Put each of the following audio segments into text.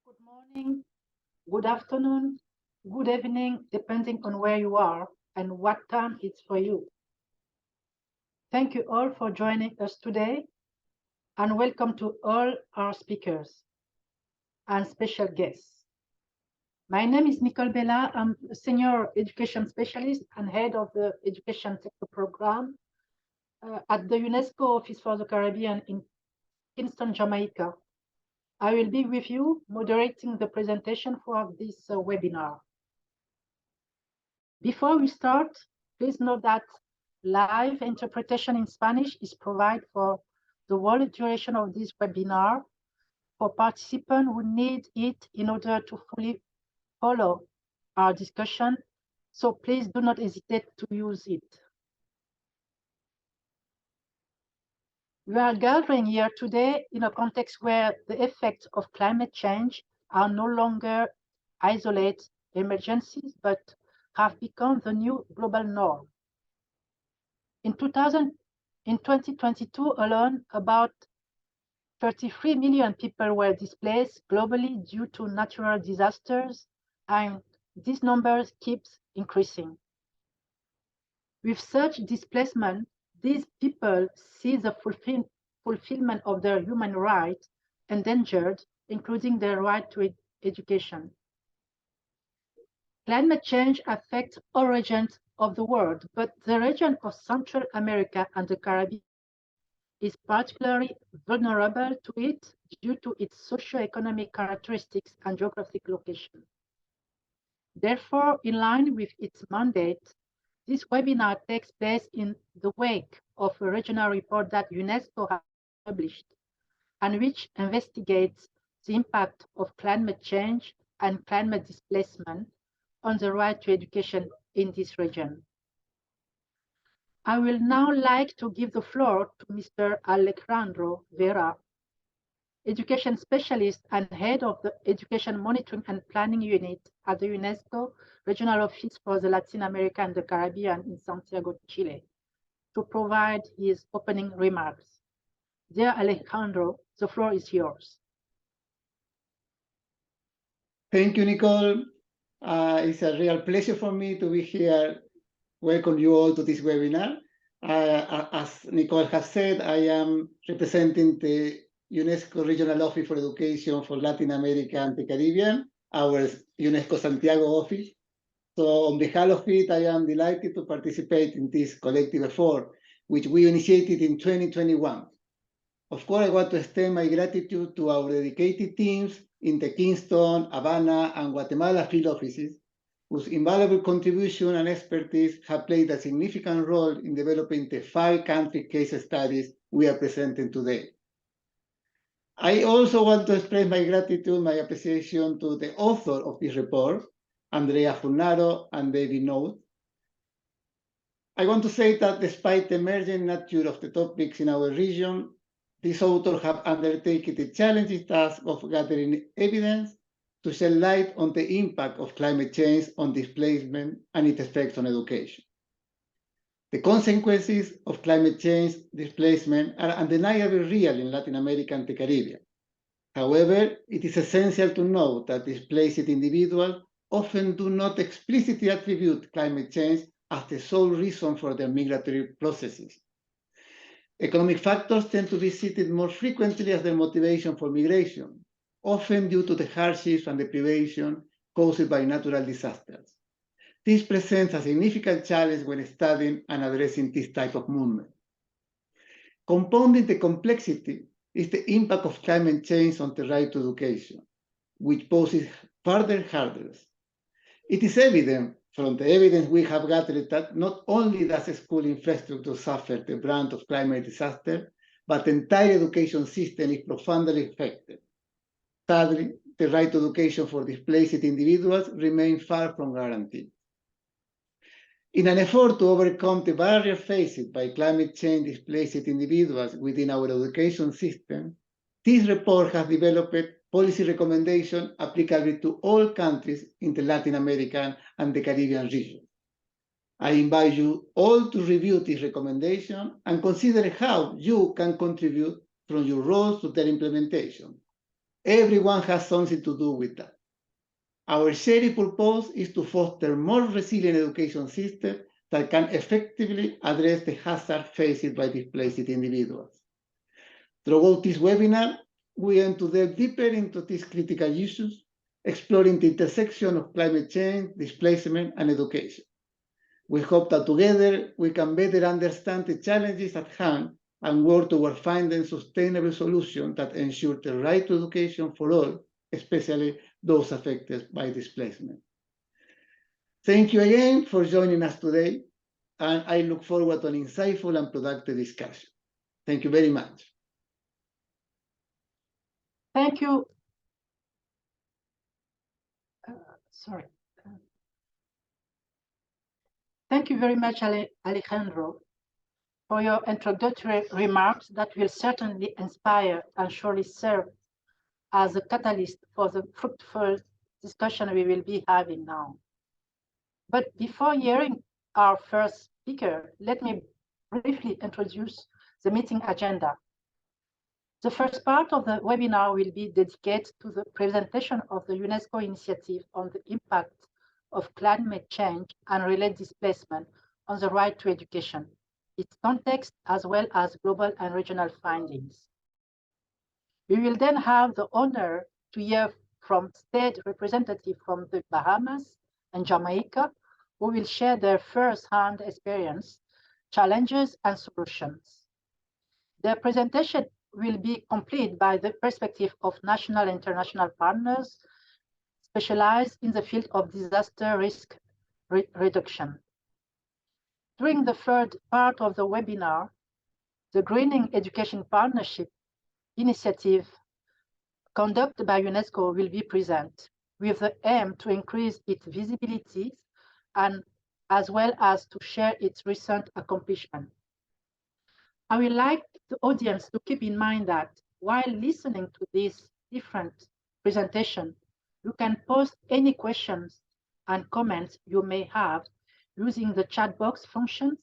Good morning, good afternoon, good evening, depending on where you are and what time it's for you. Thank you all for joining us today and welcome to all our speakers and special guests. My name is Nicole Bella. I'm a senior education specialist and head of the education sector program at the UNESCO Office for the Caribbean in Kingston, Jamaica. I will be with you moderating the presentation for this webinar. Before we start, please note that live interpretation in Spanish is provided for the whole duration of this webinar for participants who need it in order to fully follow our discussion, so please do not hesitate to use it. We are gathering here today in a context where the effects of climate change are no longer isolated emergencies, but have become the new global norm. In 2022 alone, about 33 million people were displaced globally due to natural disasters, and this number keeps increasing. With such displacement, these people see the fulfillment of their human rights endangered, including their right to education. Climate change affects all regions of the world, but the region of Central America and the Caribbean is particularly vulnerable to it due to its socio-economic characteristics and geographic location. Therefore, in line with its mandate, this webinar takes place in the wake of a regional report that UNESCO has published and which investigates the impact of climate change and climate displacement on the right to education in this region. I will now like to give the floor to Mr. Alejandro Vera, education specialist and head of the Education Monitoring and Planning Unit at the UNESCO Regional Office for the Latin America and the Caribbean in Santiago, Chile, to provide his opening remarks. Dear Alejandro, the floor is yours. Thank you, Nicole. It's a real pleasure for me to be here. Welcome you all to this webinar. As Nicole has said, I am representing the UNESCO Regional Office for Education for Latin America and the Caribbean, our UNESCO Santiago office. So on behalf of it, I am delighted to participate in this collective effort, which we initiated in 2021. Of course, I want to extend my gratitude to our dedicated teams in the Kingston, Havana, and Guatemala field offices, whose invaluable contribution and expertise have played a significant role in developing the 5 country case studies we are presenting today. I also want to express my gratitude, my appreciation to the author of this report, Andrea Furnaro and David Note. I want to say that despite the emerging nature of the topics in our region, these authors have undertaken the challenging task of gathering evidence to shed light on the impact of climate change on displacement and its effects on education. The consequences of climate change displacement are undeniably real in Latin America and the Caribbean. However, it is essential to note that displaced individuals often do not explicitly attribute climate change as the sole reason for their migratory processes. Economic factors tend to be cited more frequently as their motivation for migration, often due to the hardships and deprivation caused by natural disasters. This presents a significant challenge when studying and addressing this type of movement. Compounding the complexity is the impact of climate change on the right to education, which poses further hurdles. It is evident from the evidence we have gathered that not only does school infrastructure suffer the brunt of climate disaster, but the entire education system is profoundly affected. Sadly, the right to education for displaced individuals remains far from guaranteed. In an effort to overcome the barrier faced by climate change displaced individuals within our education system, this report has developed policy recommendations applicable to all countries in the Latin American and the Caribbean region. I invite you all to review this recommendation and consider how you can contribute from your roles to their implementation. Everyone has something to do with that. Our shared purpose is to foster more resilient education systems that can effectively address the hazard faced by displaced individuals. Throughout this webinar, we aim to delve deeper into these critical issues, exploring the intersection of climate change, displacement, and education. We hope that together we can better understand the challenges at hand and work toward finding sustainable solutions that ensure the right to education for all, especially those affected by displacement. Thank you again for joining us today, and I look forward to an insightful and productive discussion. Thank you very much. Thank you. Thank you very much, Alejandro, for your introductory remarks that will certainly inspire and surely serve as a catalyst for the fruitful discussion we will be having now. But before hearing our first speaker, let me briefly introduce the meeting agenda. The first part of the webinar will be dedicated to the presentation of the UNESCO initiative on the impact of climate change and related displacement on the right to education, its context, as well as global and regional findings. We will then have the honor to hear from state representatives from the Bahamas and Jamaica, who will share their first-hand experience, challenges, and solutions. Their presentation will be complete by the perspective of national and international partners specialized in the field of disaster risk reduction. During the third part of the webinar, the Greening Education Partnership initiative conducted by UNESCO will be present, with the aim to increase its visibility and as well as to share its recent accomplishment. I would like the audience to keep in mind that while listening to this different presentation, you can post any questions and comments you may have using the chat box functions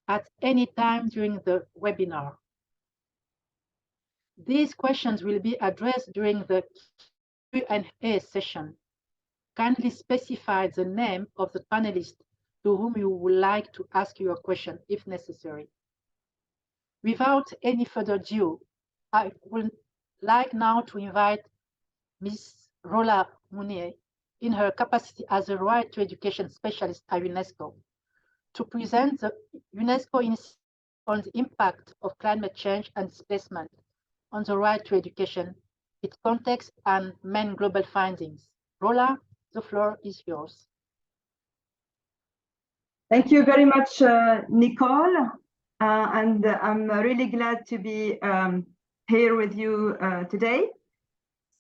at any time during the webinar. These questions will be addressed during the Q&A session. Kindly specify the name of the panelist to whom you would like to ask your question if necessary. Without any further ado, I would like now to invite Ms. Rola Mounier, in her capacity as a right to education specialist at UNESCO, to present the UNESCO initiative on the impact of climate change and displacement on the right to education, its context, and main global findings. Rola, the floor is yours. Thank you very much, Nicole. And I'm really glad to be here with you today.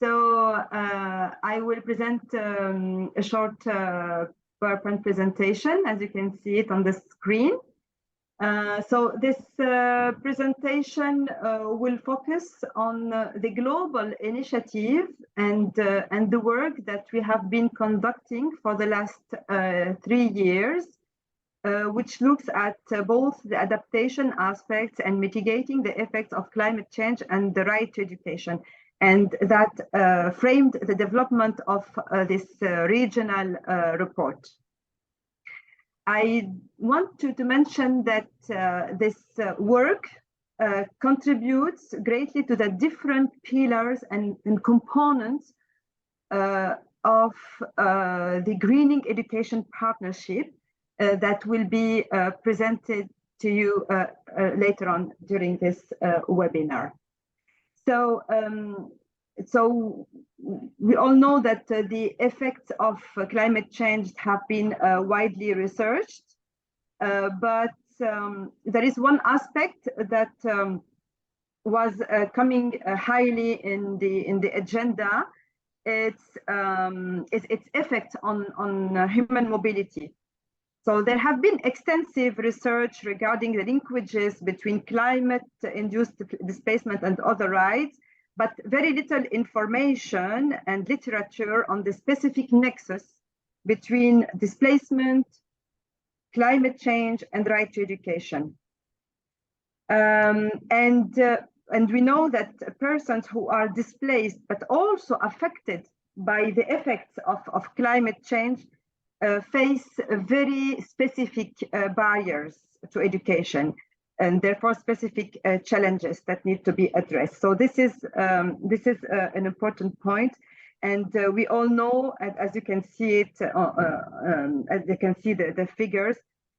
So I will present a short PowerPoint presentation, as you can see it on the screen. So this presentation will focus on the global initiative and the work that we have been conducting for the last 3 years, which looks at both the adaptation aspects and mitigating the effects of climate change and the right to education. And that framed the development of this regional report. I want to mention that this work contributes greatly to the different pillars and components of the Greening Education Partnership that will be presented to you later on during this webinar. So we all know that the effects of climate change have been widely researched, but there is one aspect that was coming highly in the agenda. It's its effect on human mobility. So there have been extensive research regarding the linkages between climate-induced displacement and other rights, but very little information and literature on the specific nexus between displacement, climate change, and right to education. and we know that persons who are displaced but also affected by the effects of climate change face very specific barriers to education, and therefore specific challenges that need to be addressed. So this is an important point, and we all know, as you can see it, as you can see the figures,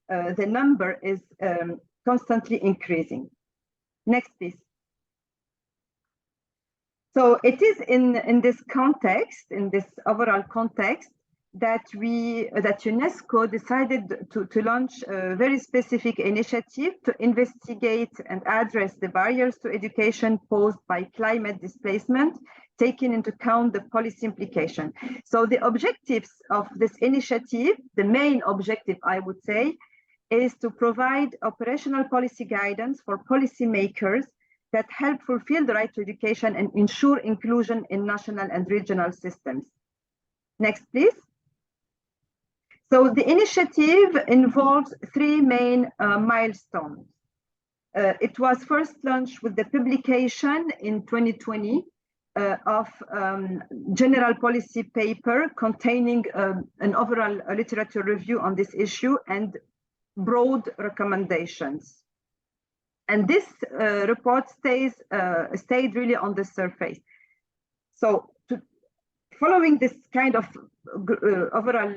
the number is constantly increasing. Next, please. So it is in this context, in this overall context, that UNESCO decided to launch a very specific initiative to investigate and address the barriers to education posed by climate displacement, taking into account the policy implication. So the objectives of this initiative, the main objective, I would say, is to provide operational policy guidance for policymakers that help fulfill the right to education and ensure inclusion in national and regional systems. Next, please. So the initiative involves three main milestones. It was first launched with the publication in 2020 of general policy paper containing an overall literature review on this issue and broad recommendations. And this report stayed really on the surface. So following this kind of overall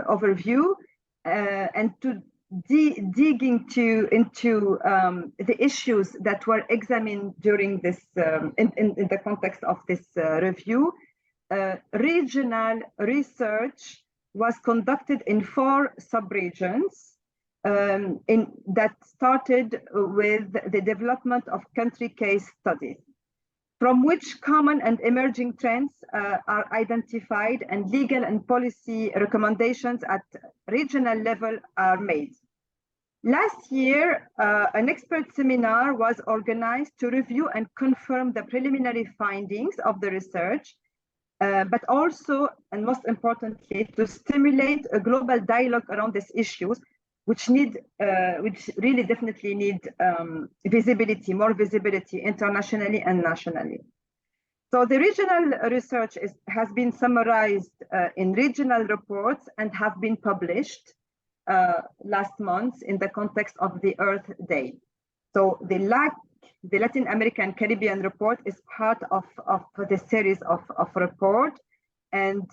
overview and to dig into the issues that were examined during this in the context of this review, regional research was conducted in 4 sub-regions that started with the development of country case studies, from which common and emerging trends are identified and legal and policy recommendations at regional level are made. Last year, an expert seminar was organized to review and confirm the preliminary findings of the research, but also, and most importantly, to stimulate a global dialogue around these issues, which really definitely need visibility, more visibility internationally and nationally. So the regional research has been summarized in regional reports and have been published last month in the context of the Earth Day. So the Latin American Caribbean report is part of the series of report, and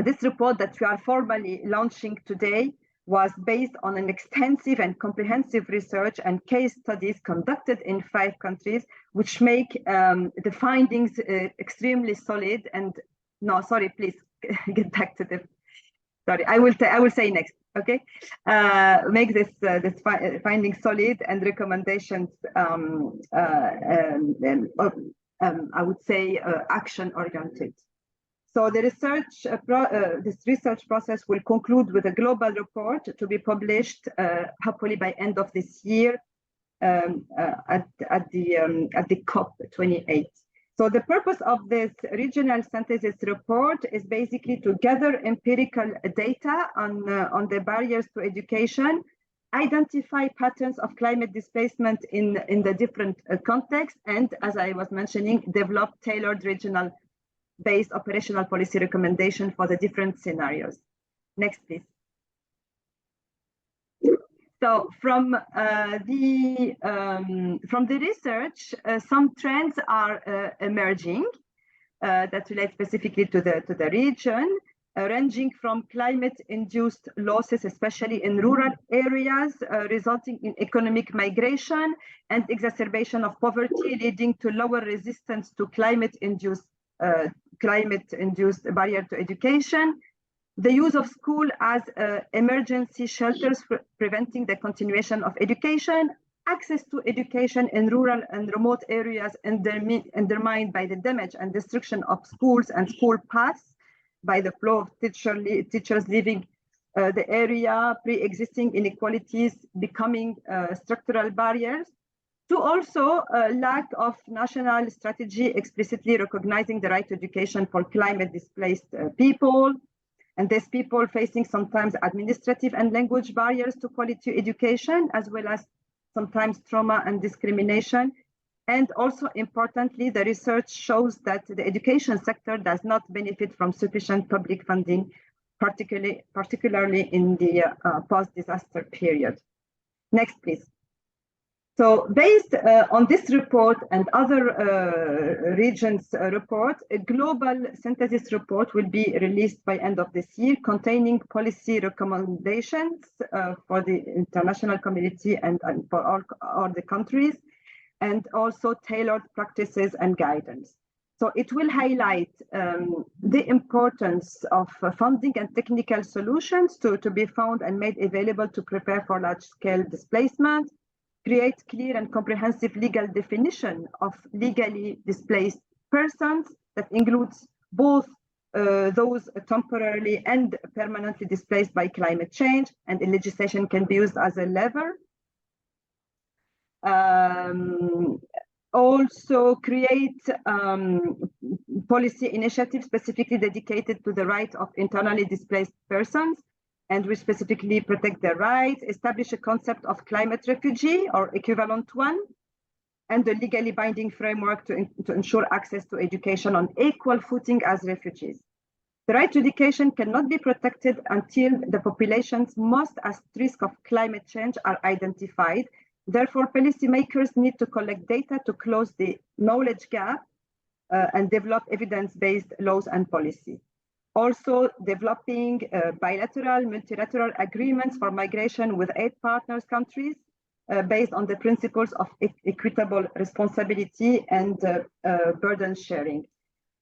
this report that we are formally launching today was based on an extensive and comprehensive research and case studies conducted in 5 countries, which make the findings extremely solid. And no, sorry, please get back to the. Sorry, I will say next. Okay, make this findings solid and recommendations. I would say action oriented. So the research, this research process will conclude with a global report to be published hopefully by end of this year at the COP28. So the purpose of this regional synthesis report is basically to gather empirical data on the barriers to education, identify patterns of climate displacement in the different contexts, and as I was mentioning, develop tailored regional based operational policy recommendation for the different scenarios. Next, please. So from the research, some trends are emerging that relate specifically to the region, ranging from climate-induced losses, especially in rural areas, resulting in economic migration and exacerbation of poverty, leading to lower resistance to climate-induced barrier to education, the use of school as emergency shelters preventing the continuation of education, access to education in rural and remote areas undermined by the damage and destruction of schools and school paths, by the flow of teachers leaving the area, pre-existing inequalities becoming structural barriers, to also lack of national strategy explicitly recognizing the right to education for climate displaced people, and these people facing sometimes administrative and language barriers to quality education, as well as sometimes trauma and discrimination. And also importantly, the research shows that the education sector does not benefit from sufficient public funding, particularly in the post-disaster period. Next, please. So based on this report and other regions' report, a global synthesis report will be released by end of this year, containing policy recommendations for the international community and for all the countries, and also tailored practices and guidance. So it will highlight the importance of funding and technical solutions to be found and made available to prepare for large-scale displacement, create clear and comprehensive legal definition of legally displaced persons that includes both those temporarily and permanently displaced by climate change, and the legislation can be used as a lever. Also create policy initiatives specifically dedicated to the right of internally displaced persons, and we specifically protect their rights, establish a concept of climate refugee or equivalent one, and a legally binding framework to ensure access to education on equal footing as refugees. The right to education cannot be protected until the populations most at risk of climate change are identified. Therefore, policymakers need to collect data to close the knowledge gap and develop evidence-based laws and policy. Also, developing bilateral, multilateral agreements for migration with aid partners countries based on the principles of equitable responsibility and burden sharing.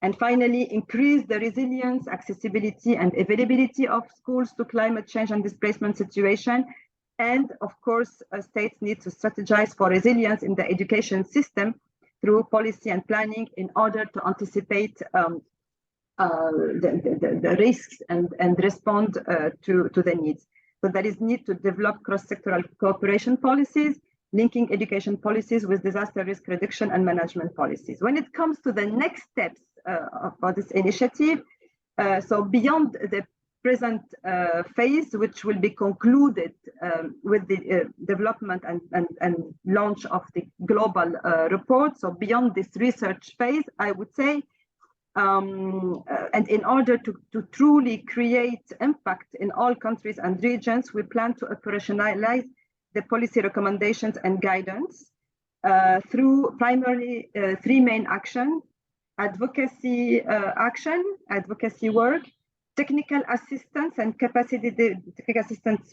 And finally, increase the resilience, accessibility, and availability of schools to climate change and displacement situation. And of course, states need to strategize for resilience in the education system through policy and planning in order to anticipate the risks and respond to the needs. So there is need to develop cross-sectoral cooperation policies, linking education policies with disaster risk reduction and management policies. When it comes to the next steps for this initiative, so beyond the present phase, which will be concluded with the development and launch of the global report. So beyond this research phase, I would say, and in order to truly create impact in all countries and regions, we plan to operationalize the policy recommendations and guidance through primarily three main actions: advocacy advocacy work, technical assistance and technical assistance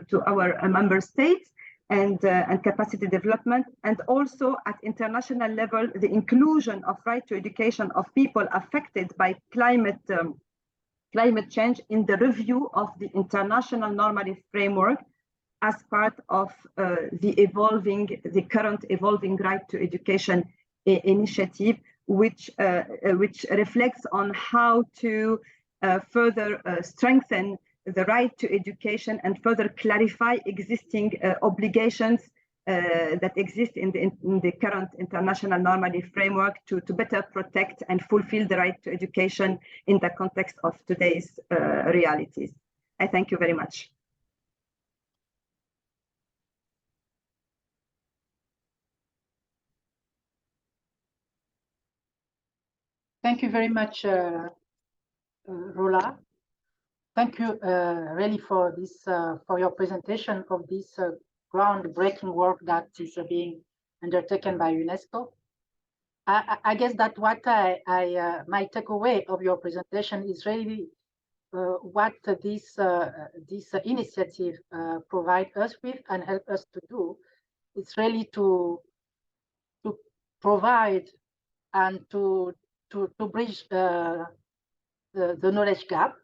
to our member states, and capacity development, and also at international level, the inclusion of right to education of people affected by climate change in the review of the international normative framework as part of the current evolving right to education initiative, which reflects on how to further strengthen the right to education and further clarify existing obligations that exist in the current international normative framework to better protect and fulfill the right to education in the context of today's realities. I thank you very much. Thank you very much, Rola. Thank you really for this for your presentation of this groundbreaking work that is being undertaken by UNESCO. I guess that what my takeaway of your presentation is really what this initiative provide us with and help us to do. It's really to provide and to bridge the knowledge gap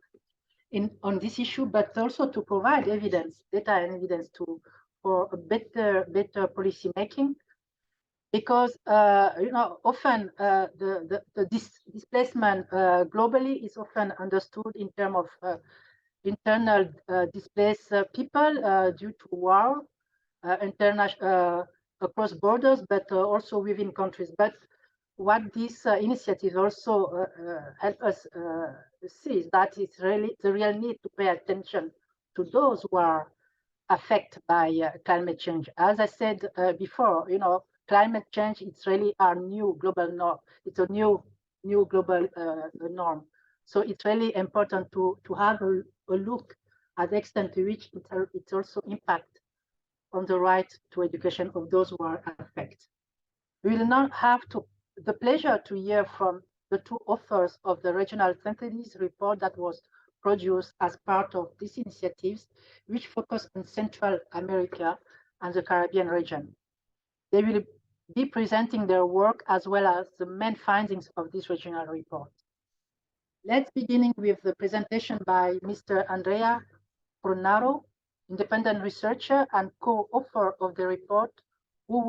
on this issue, but also to provide evidence, data and evidence for a better policy making, because often the displacement globally is often understood in terms of internal displaced people due to war, international across borders, but also within countries. But what this initiative also help us see is that it's really the real need to pay attention to those who are affected by climate change. As I said before, climate change, it's really our new global norm. It's a new global norm. So it's really important to have a look at the extent to which it also impacts on the right to education of those who are affected. We will now have the pleasure to hear from the two authors of the regional synthesis report that was produced as part of these initiatives, which focus on Central America and the Caribbean region. They will be presenting their work as well as the main findings of this regional report. Let's begin with the presentation by Mr. Andrea Brunaro, independent researcher and co-author of the report, who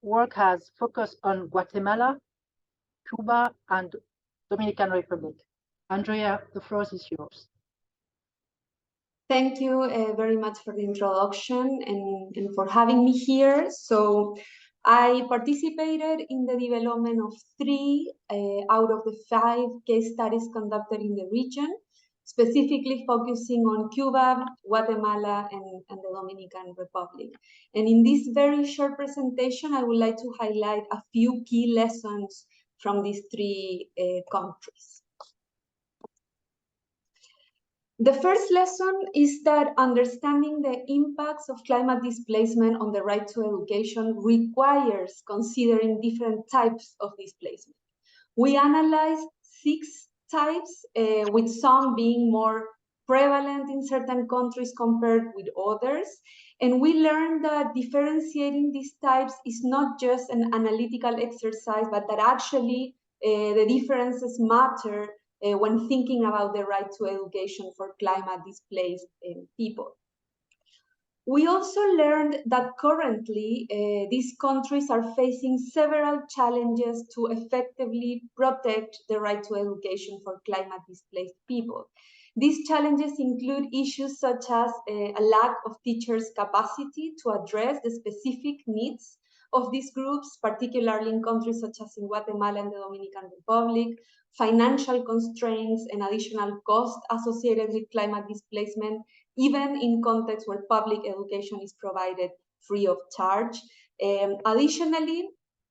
work has focused on Guatemala, Cuba, and Dominican Republic. Andrea, the floor is yours. Thank you very much for the introduction and for having me here. So I participated in the development of 3 out of the 5 case studies conducted in the region, specifically focusing on Cuba, Guatemala, and the Dominican Republic. And in this very short presentation, I would like to highlight a few key lessons from these 3 countries. The first lesson is that understanding the impacts of climate displacement on the right to education requires considering different types of displacement. We analyzed 6 types, with some being more prevalent in certain countries compared with others. And we learned that differentiating these types is not just an analytical exercise, but that actually the differences matter when thinking about the right to education for climate displaced people. We also learned that currently these countries are facing several challenges to effectively protect the right to education for climate displaced people. These challenges include issues such as a lack of teachers' capacity to address the specific needs of these groups, particularly in countries such as in Guatemala and the Dominican Republic, financial constraints and additional costs associated with climate displacement, even in contexts where public education is provided free of charge. Additionally,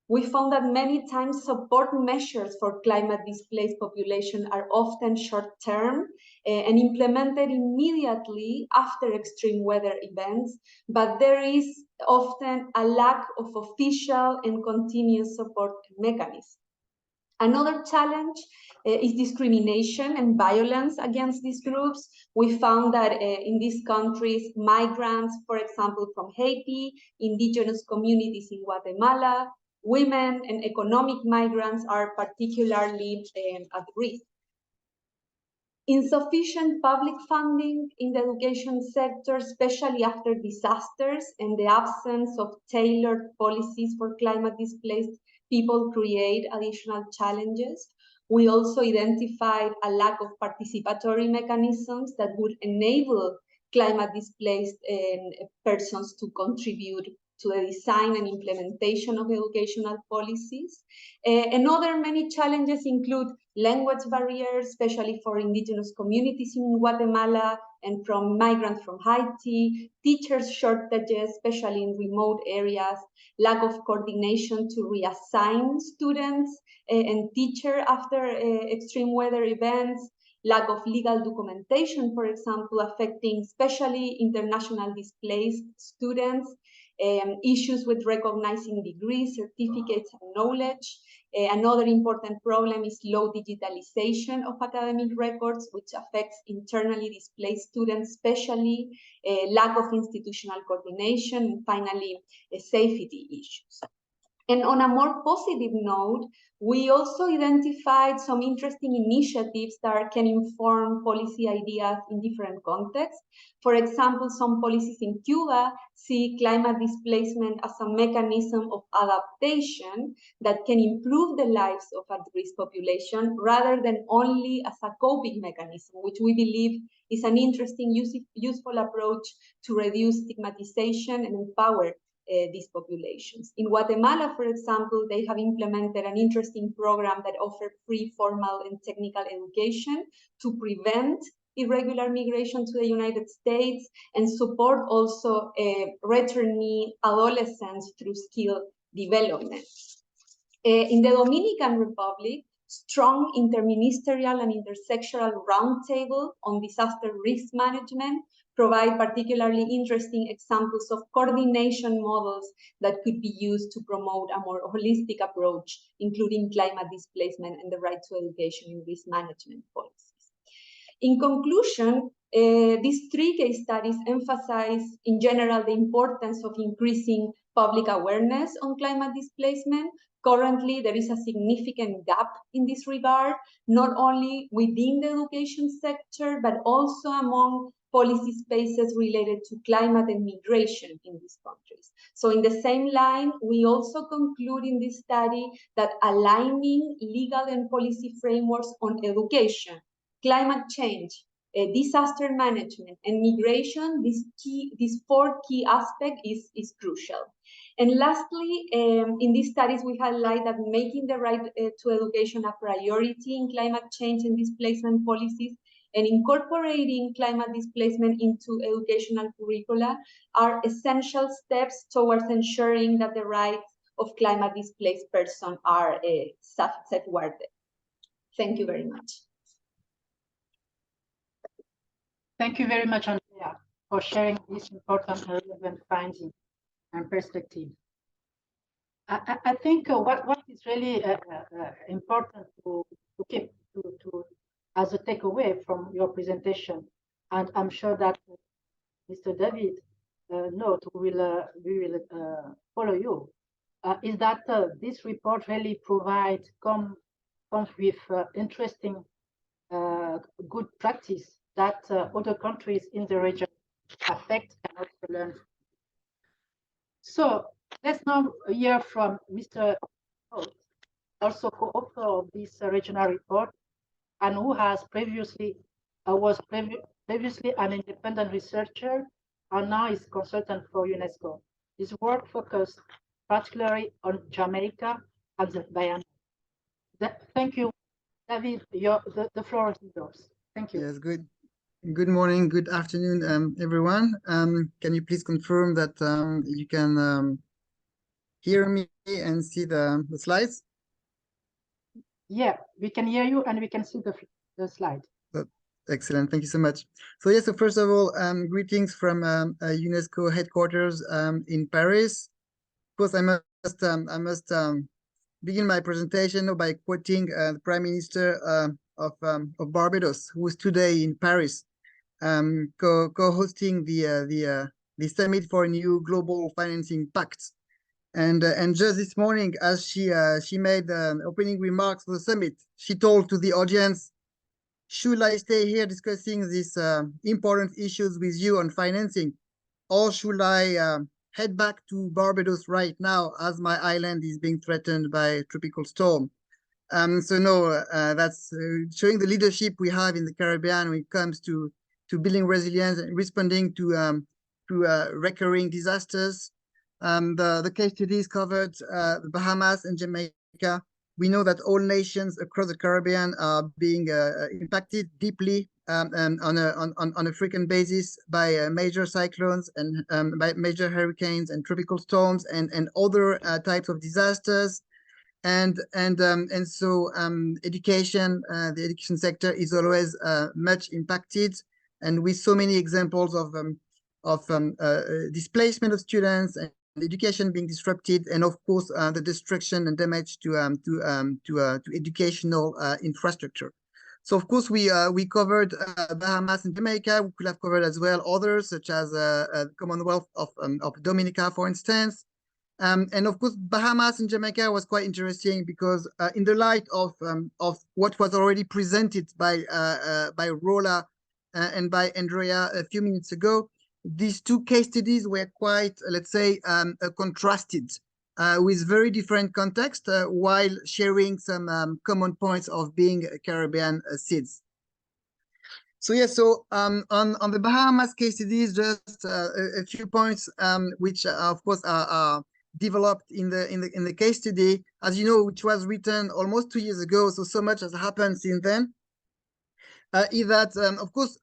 we found that many times support measures for climate displaced population are often short-term and implemented immediately after extreme weather events, but there is often a lack of official and continuous support mechanisms. Another challenge is discrimination and violence against these groups. We found that in these countries, migrants, for example, from Haiti, indigenous communities in Guatemala, women and economic migrants are particularly at risk. Insufficient public funding in the education sector, especially after disasters, and the absence of tailored policies for climate displaced people create additional challenges. We also identified a lack of participatory mechanisms that would enable climate displaced persons to contribute to the design and implementation of educational policies. And other many challenges include language barriers, especially for indigenous communities in Guatemala and from migrants from Haiti, teachers shortages, especially in remote areas, lack of coordination to reassign students and teachers after extreme weather events, lack of legal documentation, for example, affecting especially international displaced students, issues with recognizing degrees, certificates, and knowledge. Another important problem is low digitalization of academic records, which affects internally displaced students, especially lack of institutional coordination, and finally, safety issues. And on a more positive note, we also identified some interesting initiatives that can inform policy ideas in different contexts. For example, some policies in Cuba see climate displacement as a mechanism of adaptation that can improve the lives of at-risk population rather than only as a coping mechanism, which we believe is an interesting, useful approach to reduce stigmatization and empower these populations. In Guatemala, for example, they have implemented an interesting program that offers free formal and technical education to prevent irregular migration to the United States, and support also returning adolescents through skill development. In the Dominican Republic, strong interministerial and intersectional roundtable on disaster risk management provide particularly interesting examples of coordination models that could be used to promote a more holistic approach, including climate displacement and the right to education in risk management policies. In conclusion, these three case studies emphasize, in general, the importance of increasing public awareness on climate displacement. Currently, there is a significant gap in this regard, not only within the education sector, but also among policy spaces related to climate and migration in these countries. So in the same line, we also conclude in this study that aligning legal and policy frameworks on education, climate change, disaster management, and migration, these four key aspects is crucial. And lastly, in these studies, we highlight that making the right to education a priority in climate change and displacement policies and incorporating climate displacement into educational curricula are essential steps towards ensuring that the rights of climate displaced persons are safeguarded. Thank you very much. Thank you very much, Andrea, for sharing this important and relevant finding and perspective. I think what is really important to keep as a takeaway from your presentation, and I'm sure that Mr. David note we will follow you, is that this report really comes with interesting good practice that other countries in the region affect and also learn. So let's now hear from Mr. Holt, also co-author of this regional report, and who has previously an independent researcher and now is consultant for UNESCO. His work focused particularly on Jamaica and the Bahamas. Thank you, David. The floor is yours. Thank you. Yes, good morning, good afternoon, everyone. Can you please confirm that you can hear me and see the slides? Yeah, we can hear you and we can see the slide. Excellent, thank you so much. So yes, so first of all, greetings from UNESCO headquarters in Paris. Of course, I must begin my presentation by quoting the Prime Minister of Barbados, who is today in Paris, co-hosting the Summit for a New Global Financing Pact. And just this morning, as she made opening remarks for the summit, she told to the audience, "Should I stay here discussing these important issues with you on financing, or should I head back to Barbados right now as my island is being threatened by a tropical storm?" So no, that's showing the leadership we have in the Caribbean when it comes to building resilience and responding to recurring disasters. The case studies covered the Bahamas and Jamaica. We know that all nations across the Caribbean are being impacted deeply on a frequent basis by major cyclones and by major hurricanes and tropical storms and other types of disasters. And so education, the education sector is always much impacted, and with so many examples of displacement of students and education being disrupted, and of course the destruction and damage to educational infrastructure. So of course we covered Bahamas and Jamaica. We could have covered as well others, such as Commonwealth of Dominica, for instance. And of course, Bahamas and Jamaica was quite interesting because in the light of what was already presented by Rola and by Andrea a few minutes ago, these two case studies were quite, let's say, contrasted with very different context while sharing some common points of being Caribbean seeds. So yeah, so on the Bahamas case studies, just a few points which of course are developed in the case study, as you know, which was written almost 2 years ago. So much has happened since then. Is that of course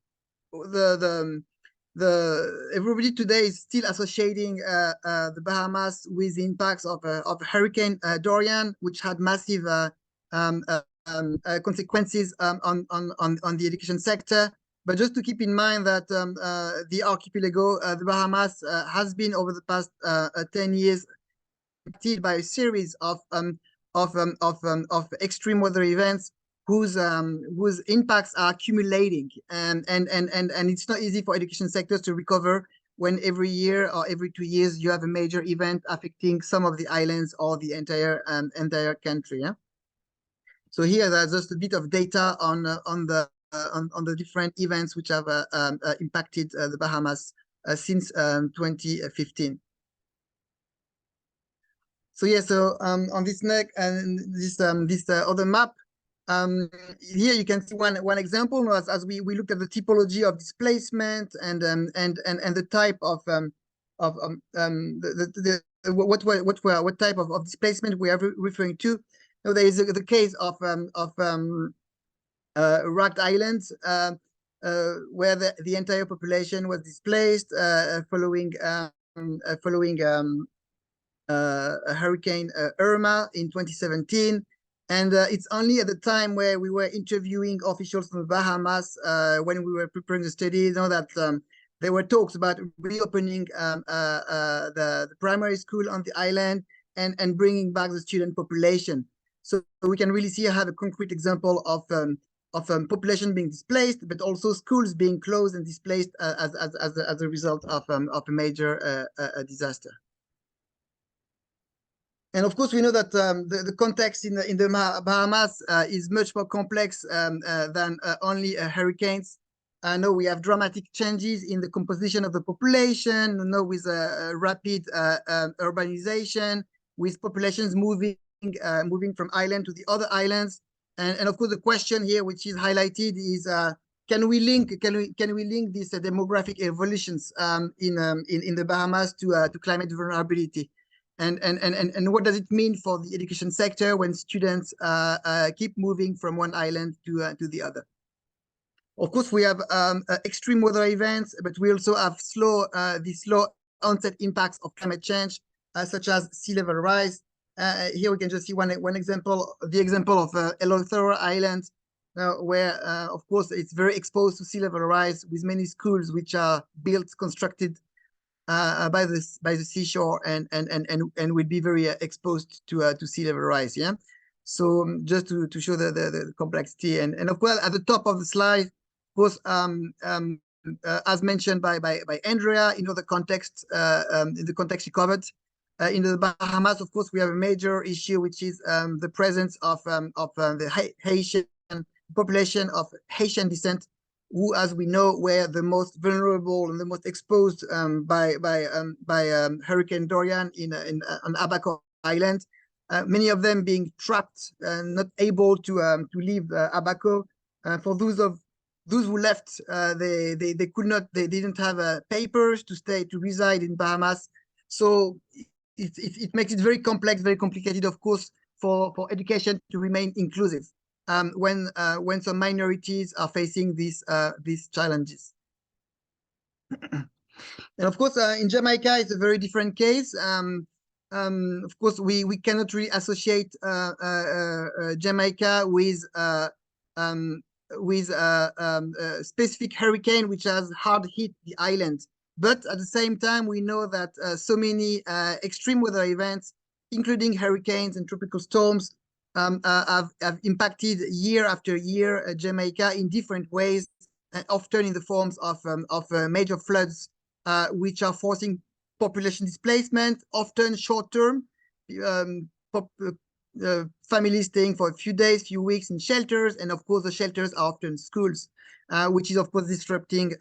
everybody today is still associating the Bahamas with the impacts of Hurricane Dorian, which had massive consequences on the education sector. But just to keep in mind that the archipelago, the Bahamas, has been over the past 10 years affected by a series of extreme weather events whose impacts are accumulating, and it's not easy for education sectors to recover when every year or every 2 years you have a major event affecting some of the islands or the entire country. Yeah. So here there's just a bit of data on the different events which have impacted the Bahamas since 2015. So yeah, so on this next and this other map, here you can see one example as we looked at the typology of displacement and the type of what type of displacement we are referring to. So there is the case of Ragged Islands, where the entire population was displaced following Hurricane Irma in 2017. And it's only at the time where we were interviewing officials from the Bahamas when we were preparing the study, you know, that there were talks about reopening the primary school on the island and bringing back the student population. So we can really see how a concrete example of population being displaced, but also schools being closed and displaced as a result of a major disaster. And of course, we know that the context in the Bahamas is much more complex than only hurricanes. Now we have dramatic changes in the composition of the population, now with rapid urbanization, with populations moving from island to the other islands. And of course, the question here, which is highlighted, is can we link these demographic evolutions in the Bahamas to climate vulnerability? And what does it mean for the education sector when students keep moving from one island to the other? Of course, we have extreme weather events, but we also have the slow onset impacts of climate change, such as sea level rise. Here we can just see one example, the example of Eleuthera Island, where, of course, it's very exposed to sea level rise, with many schools which are constructed by the seashore and will be very exposed to sea level rise. Yeah. So just to show the complexity, and of course at the top of the slide, of course, as mentioned by Andrea, in the context she covered, in the Bahamas, of course, we have a major issue, which is the presence of the Haitian population of Haitian descent, who, as we know, were the most vulnerable and the most exposed by Hurricane Dorian on Abaco Island. Many of them being trapped and not able to leave Abaco. For those who left, they didn't have papers to reside in Bahamas. So it makes it very complex, very complicated, of course, for education to remain inclusive when some minorities are facing these challenges. And of course, in Jamaica, it's a very different case. Of course, we cannot really associate Jamaica with a specific hurricane which has hard hit the island. But at the same time, we know that so many extreme weather events, including hurricanes and tropical storms, have impacted year after year Jamaica in different ways, often in the forms of major floods, which are forcing population displacement, often short-term, families staying for a few days, few weeks in shelters, and of course the shelters are often schools, which is of course disrupting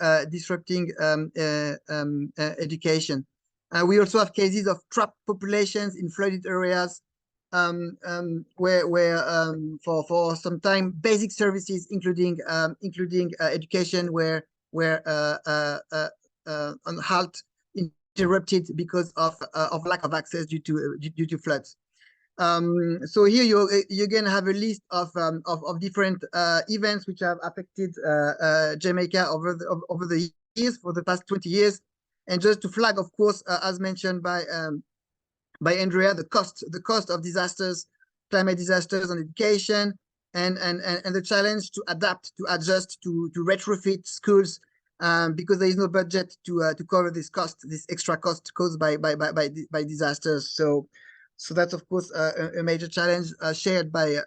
education. We also have cases of trapped populations in flooded areas, where for some time basic services, including education, were on halt, interrupted because of lack of access due to floods. So here you again have a list of different events which have affected Jamaica over the years, for the past 20 years. And just to flag, of course, as mentioned by Andrea, the cost of disasters, climate disasters on education, and the challenge to adapt, to adjust, to retrofit schools, because there is no budget to cover this extra cost caused by disasters. So that's of course a major challenge shared by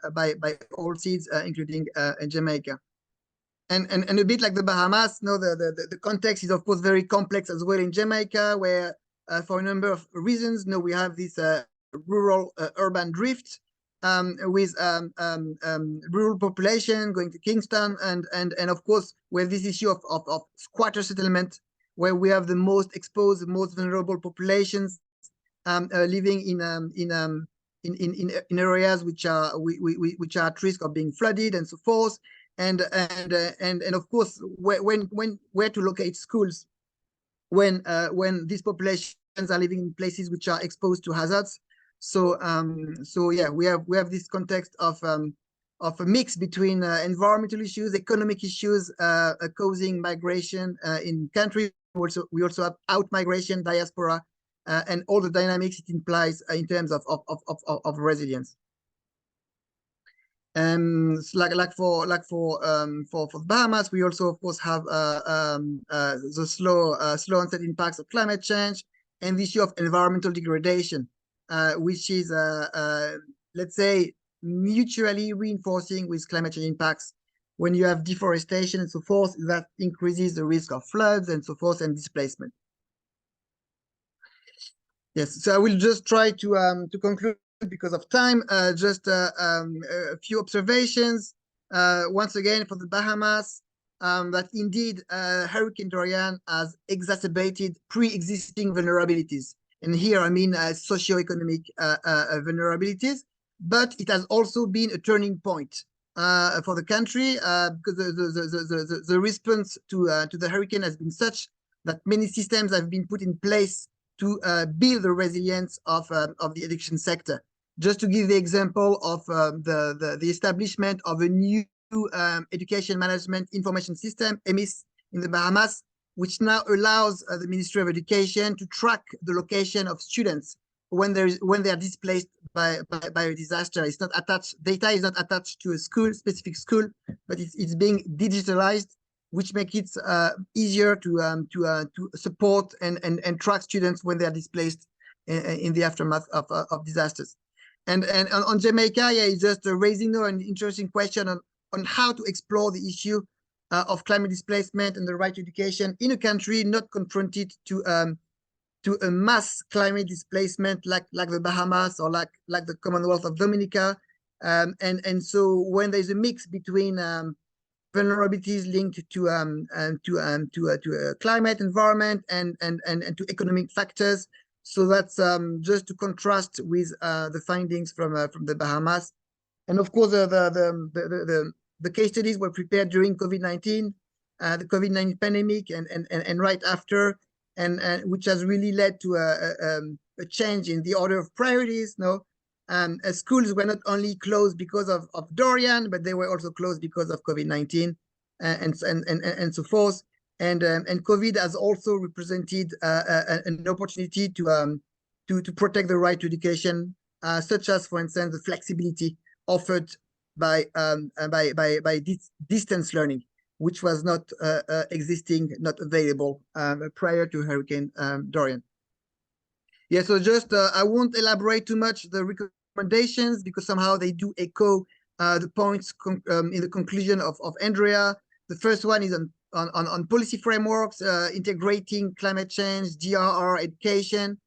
all seeds, including Jamaica. And a bit like the Bahamas, no, the context is of course very complex as well in Jamaica, where for a number of reasons, no, we have this rural urban drift, with rural population going to Kingston, and of course where this issue of squatter settlement, where we have the most exposed, most vulnerable populations living in areas which are at risk of being flooded and so forth, and of course where to locate schools when these populations are living in places which are exposed to hazards. So yeah, we have this context of a mix between environmental issues, economic issues causing migration in countries. We also have out migration, diaspora, and all the dynamics it implies in terms of resilience. Like for the Bahamas, we also of course have the slow onset impacts of climate change and the issue of environmental degradation, which is let's say mutually reinforcing with climate change impacts. When you have deforestation and so forth, that increases the risk of floods and so forth, and displacement. Yes, so I will just try to conclude because of time. Just a few observations. Once again, for the Bahamas, that indeed Hurricane Dorian has exacerbated pre-existing vulnerabilities. And here I mean socioeconomic vulnerabilities, but it has also been a turning point for the country, because the response to the hurricane has been such that many systems have been put in place to build the resilience of the education sector. Just to give the example of the establishment of a new education management information system, EMIS, in the Bahamas, which now allows the Ministry of Education to track the location of students when they are displaced by a disaster. It's not attached, data is not attached to a specific school, but it's being digitalized, which makes it easier to support and track students when they are displaced in the aftermath of disasters. And on Jamaica, yeah, it's just raising an interesting question on how to explore the issue of climate displacement and the right to education in a country not confronted to a mass climate displacement like the Bahamas or like the Commonwealth of Dominica. And so when there's a mix between vulnerabilities linked to climate, environment, and to economic factors. So that's just to contrast with the findings from the Bahamas. And of course, the case studies were prepared during COVID-19, the COVID-19 pandemic, and right after, and which has really led to a change in the order of priorities. No. Schools were not only closed because of Dorian, but they were also closed because of COVID-19 and so forth. And COVID has also represented an opportunity to protect the right to education, such as, for instance, the flexibility offered by distance learning, which was not existing, not available prior to Hurricane Dorian. Yeah, so just I won't elaborate too much the recommendations because somehow they do echo the points in the conclusion of Andrea. The first one is on policy frameworks, integrating climate change, GRR, education.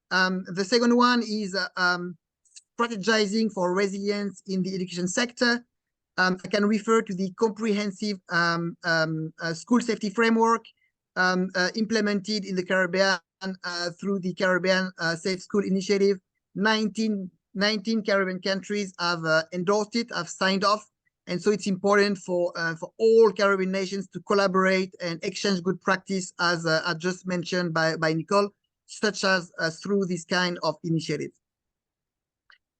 The second one is strategizing for resilience in the education sector. I can refer to the comprehensive school safety framework implemented in the Caribbean through the Caribbean Safe School Initiative. 19 Caribbean countries have endorsed it, have signed off. And so it's important for all Caribbean nations to collaborate and exchange good practice, as I just mentioned by Nicole, such as through this kind of initiative.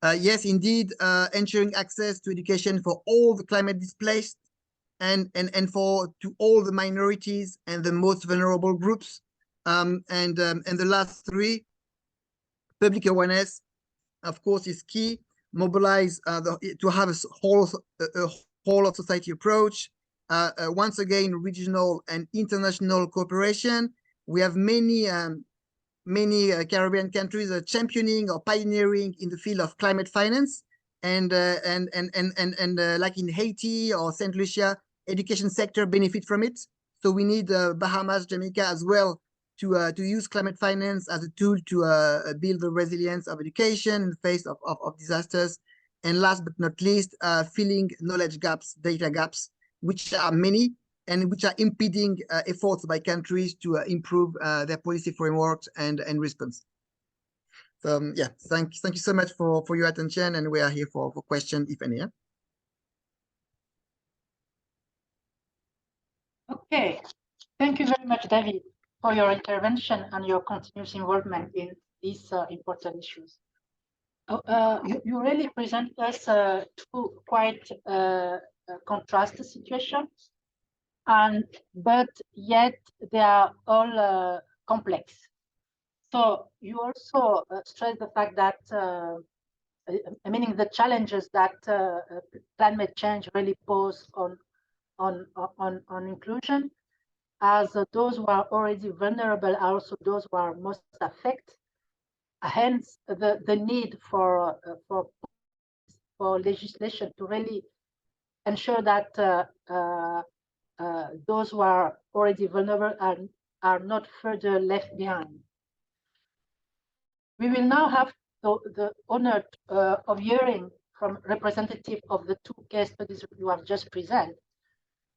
Yes, indeed, ensuring access to education for all the climate displaced and to all the minorities and the most vulnerable groups. And the last three, public awareness, of course, is key. Mobilize to have a whole of society approach. Once again, regional and international cooperation. We have many Caribbean countries are championing or pioneering in the field of climate finance, and like in Haiti or St. Lucia, education sector benefit from it. So we need Bahamas, Jamaica as well to use climate finance as a tool to build the resilience of education in the face of disasters. And last but not least, filling knowledge gaps, data gaps, which are many and which are impeding efforts by countries to improve their policy frameworks and response. So yeah, thank you so much for your attention, and we are here for questions, if any. Yeah? Okay, thank you very much, David, for your intervention and your continuous involvement in these important issues. You really present us two quite contrasted situations, but yet they are all complex. So you also stress the fact that, meaning the challenges that climate change really pose on inclusion, as those who are already vulnerable are also those who are most affected. Hence, the need for legislation to really ensure that those who are already vulnerable are not further left behind. We will now have the honor of hearing from representative of the two case studies you have just presented,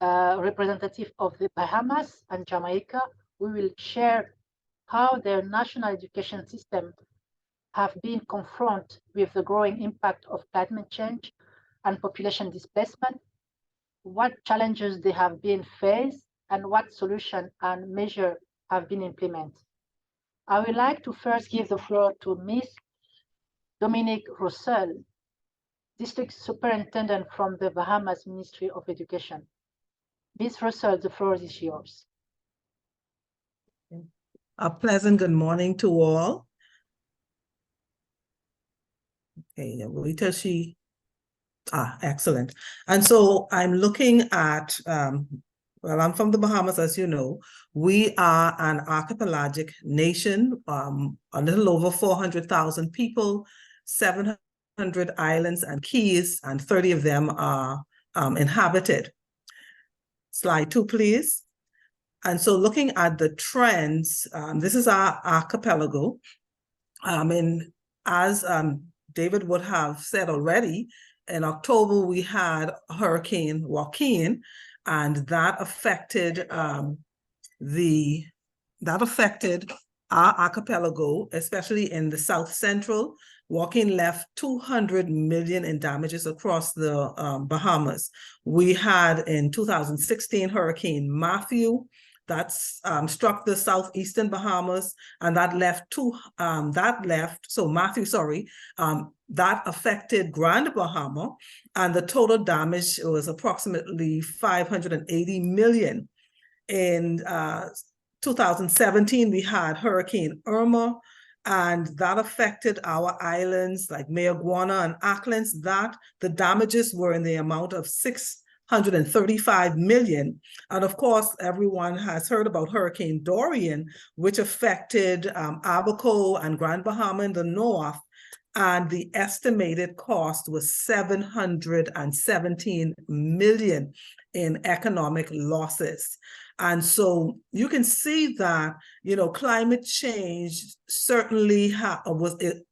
representative of the Bahamas and Jamaica. We will share how their national education system have been confronted with the growing impact of climate change and population displacement, what challenges they have been faced, and what solutions and measures have been implemented. I would like to first give the floor to Ms. Dominique Roussel, District Superintendent from the Bahamas Ministry of Education. Ms. Roussel, the floor is yours. A pleasant good morning to all. Okay, wait till she, excellent. And so I'm looking at, well, I'm from the Bahamas, as you know. We are an archipelagic nation, a little over 400,000 people, 700 islands and keys, and 30 of them are inhabited. Slide 2, please. And so looking at the trends, this is our archipelago. And as David would have said already, in October, we had Hurricane Joaquin, and that affected our archipelago, especially in the South Central. Joaquin left 200 million in damages across the Bahamas. We had in 2016 Hurricane Matthew that struck the southeastern Bahamas, and that affected Grand Bahama, and the total damage was approximately 580 million. In 2017, we had Hurricane Irma, and that affected our islands like Mayaguana and Acklins. The damages were in the amount of 635 million. And of course, everyone has heard about Hurricane Dorian, which affected Abaco and Grand Bahama in the north. And the estimated cost was 717 million in economic losses. And so you can see that, climate change certainly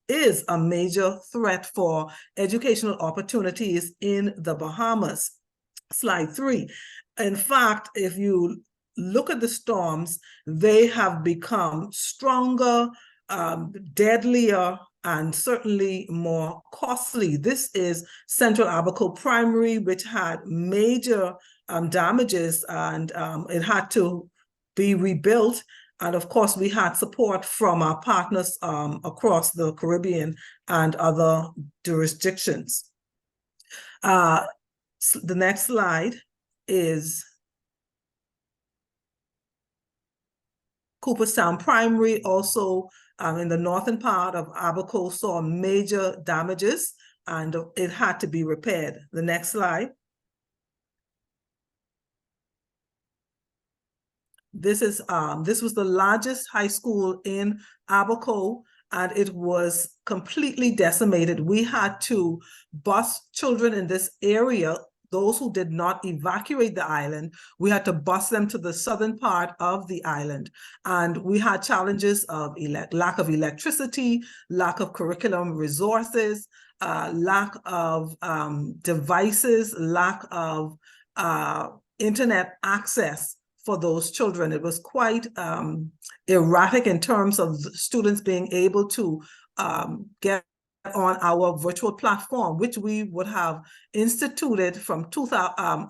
is a major threat for educational opportunities in the Bahamas. Slide 3. In fact, if you look at the storms, they have become stronger, deadlier, and certainly more costly. This is Central Abaco Primary, which had major damages, and it had to be rebuilt. And of course, we had support from our partners across the Caribbean and other jurisdictions. The next slide is Cooperstown Primary, also in the northern part of Abaco, saw major damages and it had to be repaired. The next slide. This was the largest high school in Abaco, and it was completely decimated. We had to bus children in this area, those who did not evacuate the island. We had to bus them to the southern part of the island. And we had challenges of lack of electricity, lack of curriculum resources, lack of devices, lack of internet access for those children. It was quite erratic in terms of students being able to get on our virtual platform, which we would have instituted from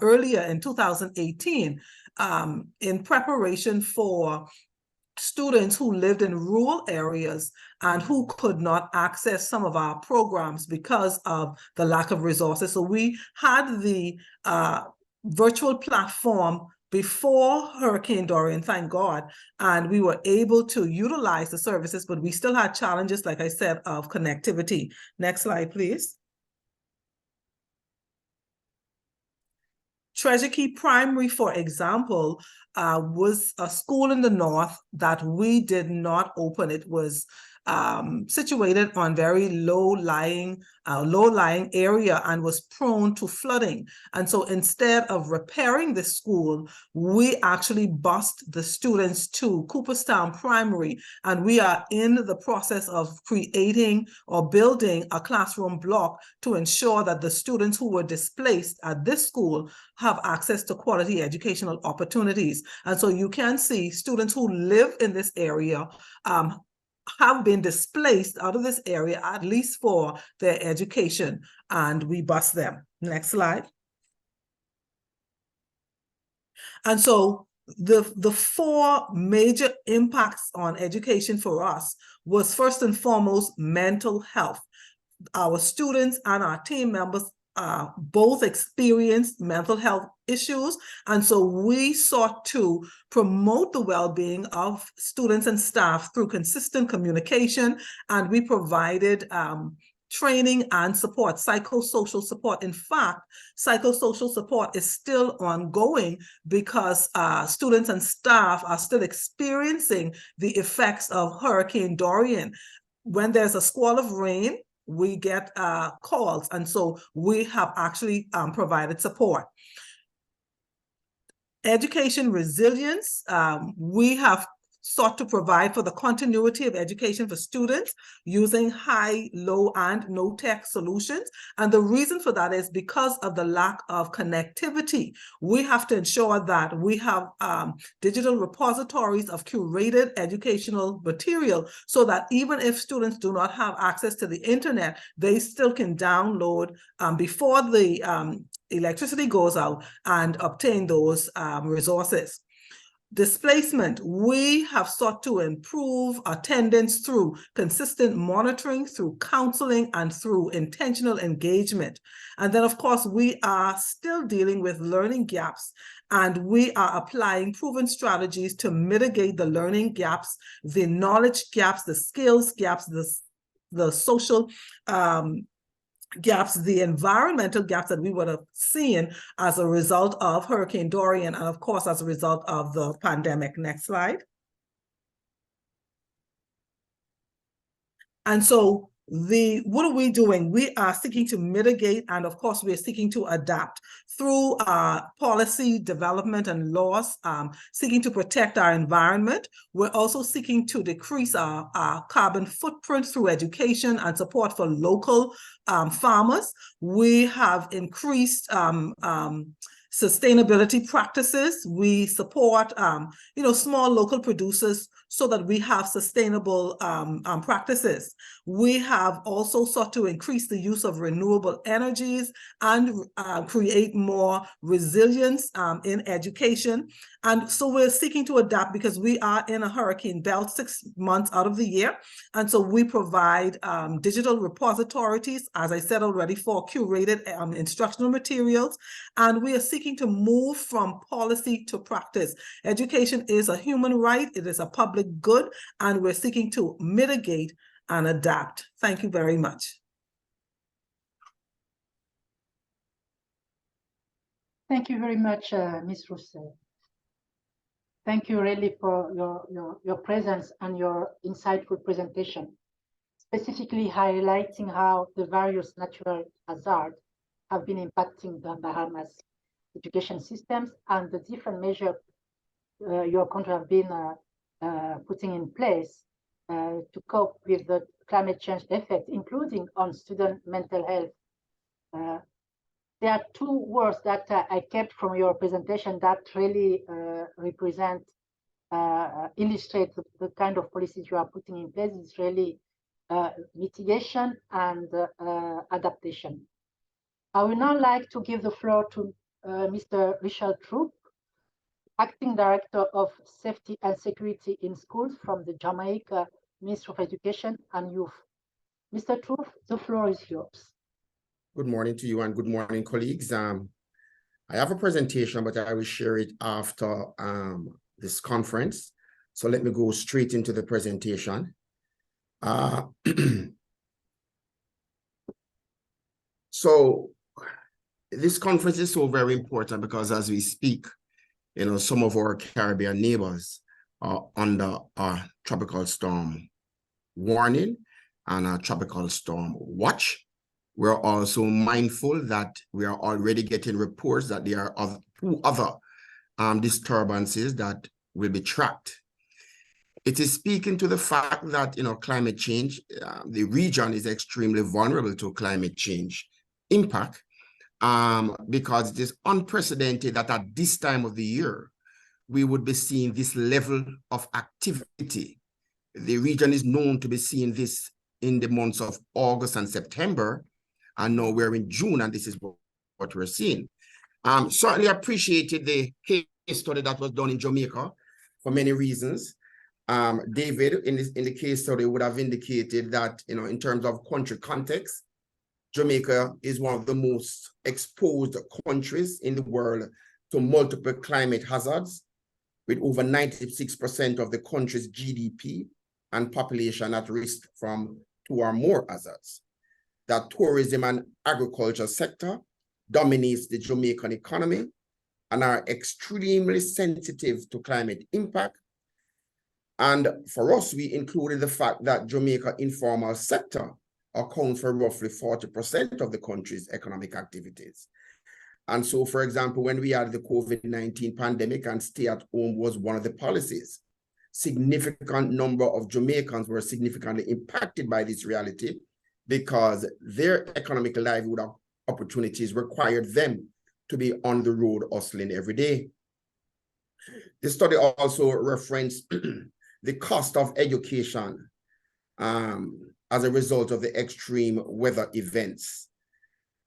earlier in 2018 in preparation for students who lived in rural areas and who could not access some of our programs because of the lack of resources. So we had the virtual platform before Hurricane Dorian, thank God, and we were able to utilize the services, but we still had challenges, like I said, of connectivity. Next slide, please. Treasure Key Primary, for example, was a school in the north that we did not open. It was situated on very low-lying area and was prone to flooding. And so instead of repairing the school, we actually bused the students to Cooperstown Primary, and we are in the process of creating or building a classroom block to ensure that the students who were displaced at this school have access to quality educational opportunities. And so you can see students who live in this area have been displaced out of this area, at least for their education, and we bus them. Next slide. And so the four major impacts on education for us was, first and foremost, mental health. Our students and our team members both experienced mental health issues, and so we sought to promote the well-being of students and staff through consistent communication, and we provided training and support, psychosocial support. In fact, psychosocial support is still ongoing because students and staff are still experiencing the effects of Hurricane Dorian. When there's a squall of rain, we get calls, and so we have actually provided support. Education resilience, we have sought to provide for the continuity of education for students using high, low, and no-tech solutions. And the reason for that is because of the lack of connectivity. We have to ensure that we have digital repositories of curated educational material so that even if students do not have access to the internet, they still can download before the electricity goes out and obtain those resources. Displacement, we have sought to improve attendance through consistent monitoring, through counseling, and through intentional engagement. And then, of course, we are still dealing with learning gaps, and we are applying proven strategies to mitigate the learning gaps, the knowledge gaps, the skills gaps, the social gaps, the environmental gaps that we would have seen as a result of Hurricane Dorian, and of course, as a result of the pandemic. Next slide. And so what are we doing? We are seeking to mitigate, and of course, we're seeking to adapt through policy development and laws, seeking to protect our environment. We're also seeking to decrease our carbon footprint through education and support for local farmers. We have increased sustainability practices. We support, small local producers so that we have sustainable practices. We have also sought to increase the use of renewable energies and create more resilience in education. And so we're seeking to adapt because we are in a hurricane belt 6 months out of the year. And so we provide digital repositories, as I said already, for curated instructional materials. And we are seeking to move from policy to practice. Education is a human right, it is a public good, and we're seeking to mitigate and adapt. Thank you very much. Thank you very much, Ms. Roussel. Thank you really for your presence and your insightful presentation, specifically highlighting how the various natural hazards have been impacting the Bahamas education systems and the different measures your country have been putting in place to cope with the climate change effect, including on student mental health. There are two words that I kept from your presentation that really illustrate the kind of policies you are putting in place. It's really mitigation and adaptation. I would now like to give the floor to Mr. Richard Troop, Acting Director of Safety and Security in Schools from the Jamaica Ministry of Education and Youth. Mr. Troop, the floor is yours. Good morning to you and good morning, colleagues. I have a presentation, but I will share it after this conference. So let me go straight into the presentation. So this conference is so very important because as we speak, some of our Caribbean neighbors are under a tropical storm warning and a tropical storm watch. We're also mindful that we are already getting reports that there are two other disturbances that will be tracked. It is speaking to the fact that, climate change, the region is extremely vulnerable to climate change impact because it is unprecedented that at this time of the year, we would be seeing this level of activity. The region is known to be seeing this in the months of August and September, and now we're in June, and this is what we're seeing. Certainly appreciated the case study that was done in Jamaica for many reasons. David, in the case study, would have indicated that, in terms of country context, Jamaica is one of the most exposed countries in the world to multiple climate hazards, with over 96% of the country's GDP and population at risk from 2 or more hazards. That tourism and agriculture sector dominates the Jamaican economy and are extremely sensitive to climate impact. And for us, we included the fact that Jamaica informal sector accounts for roughly 40% of the country's economic activities. And so, for example, when we had the COVID-19 pandemic and stay at home was one of the policies, significant number of Jamaicans were significantly impacted by this reality because their economic livelihood opportunities required them to be on the road hustling every day. The study also referenced the cost of education as a result of the extreme weather events.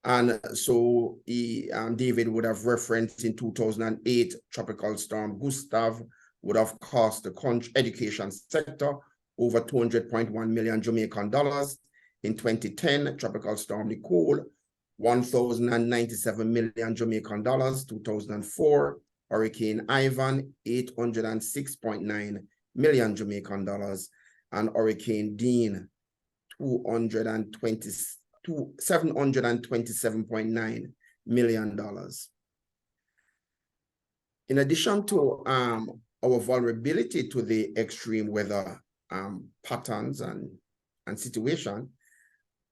And so David would have referenced in 2008, Tropical Storm Gustav would have cost the education sector over 200.1 million Jamaican dollars. In 2010, Tropical Storm Nicole, 1,097 million Jamaican dollars. 2004, Hurricane Ivan, 806.9 million Jamaican dollars. And Hurricane Dean, 727.9 million dollars. In addition to our vulnerability to the extreme weather patterns and situation,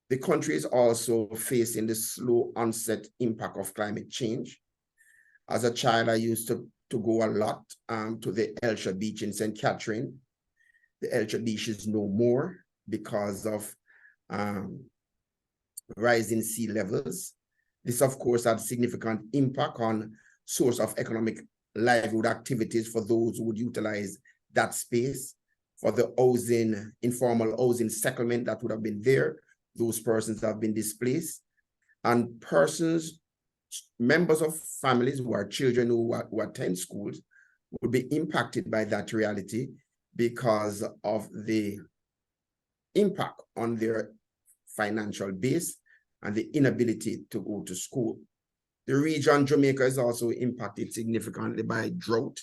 the country is also facing the slow onset impact of climate change. As a child, I used to go a lot to the Elsha Beach in St. Catherine. The Elsha Beach is no more because of rising sea levels. This, of course, had significant impact on source of economic livelihood activities for those who would utilize that space, for the housing, informal housing settlement that would have been there. Those persons have been displaced, and persons, members of families who are children who attend schools would be impacted by that reality because of the impact on their financial base and the inability to go to school. The region Jamaica is also impacted significantly by drought,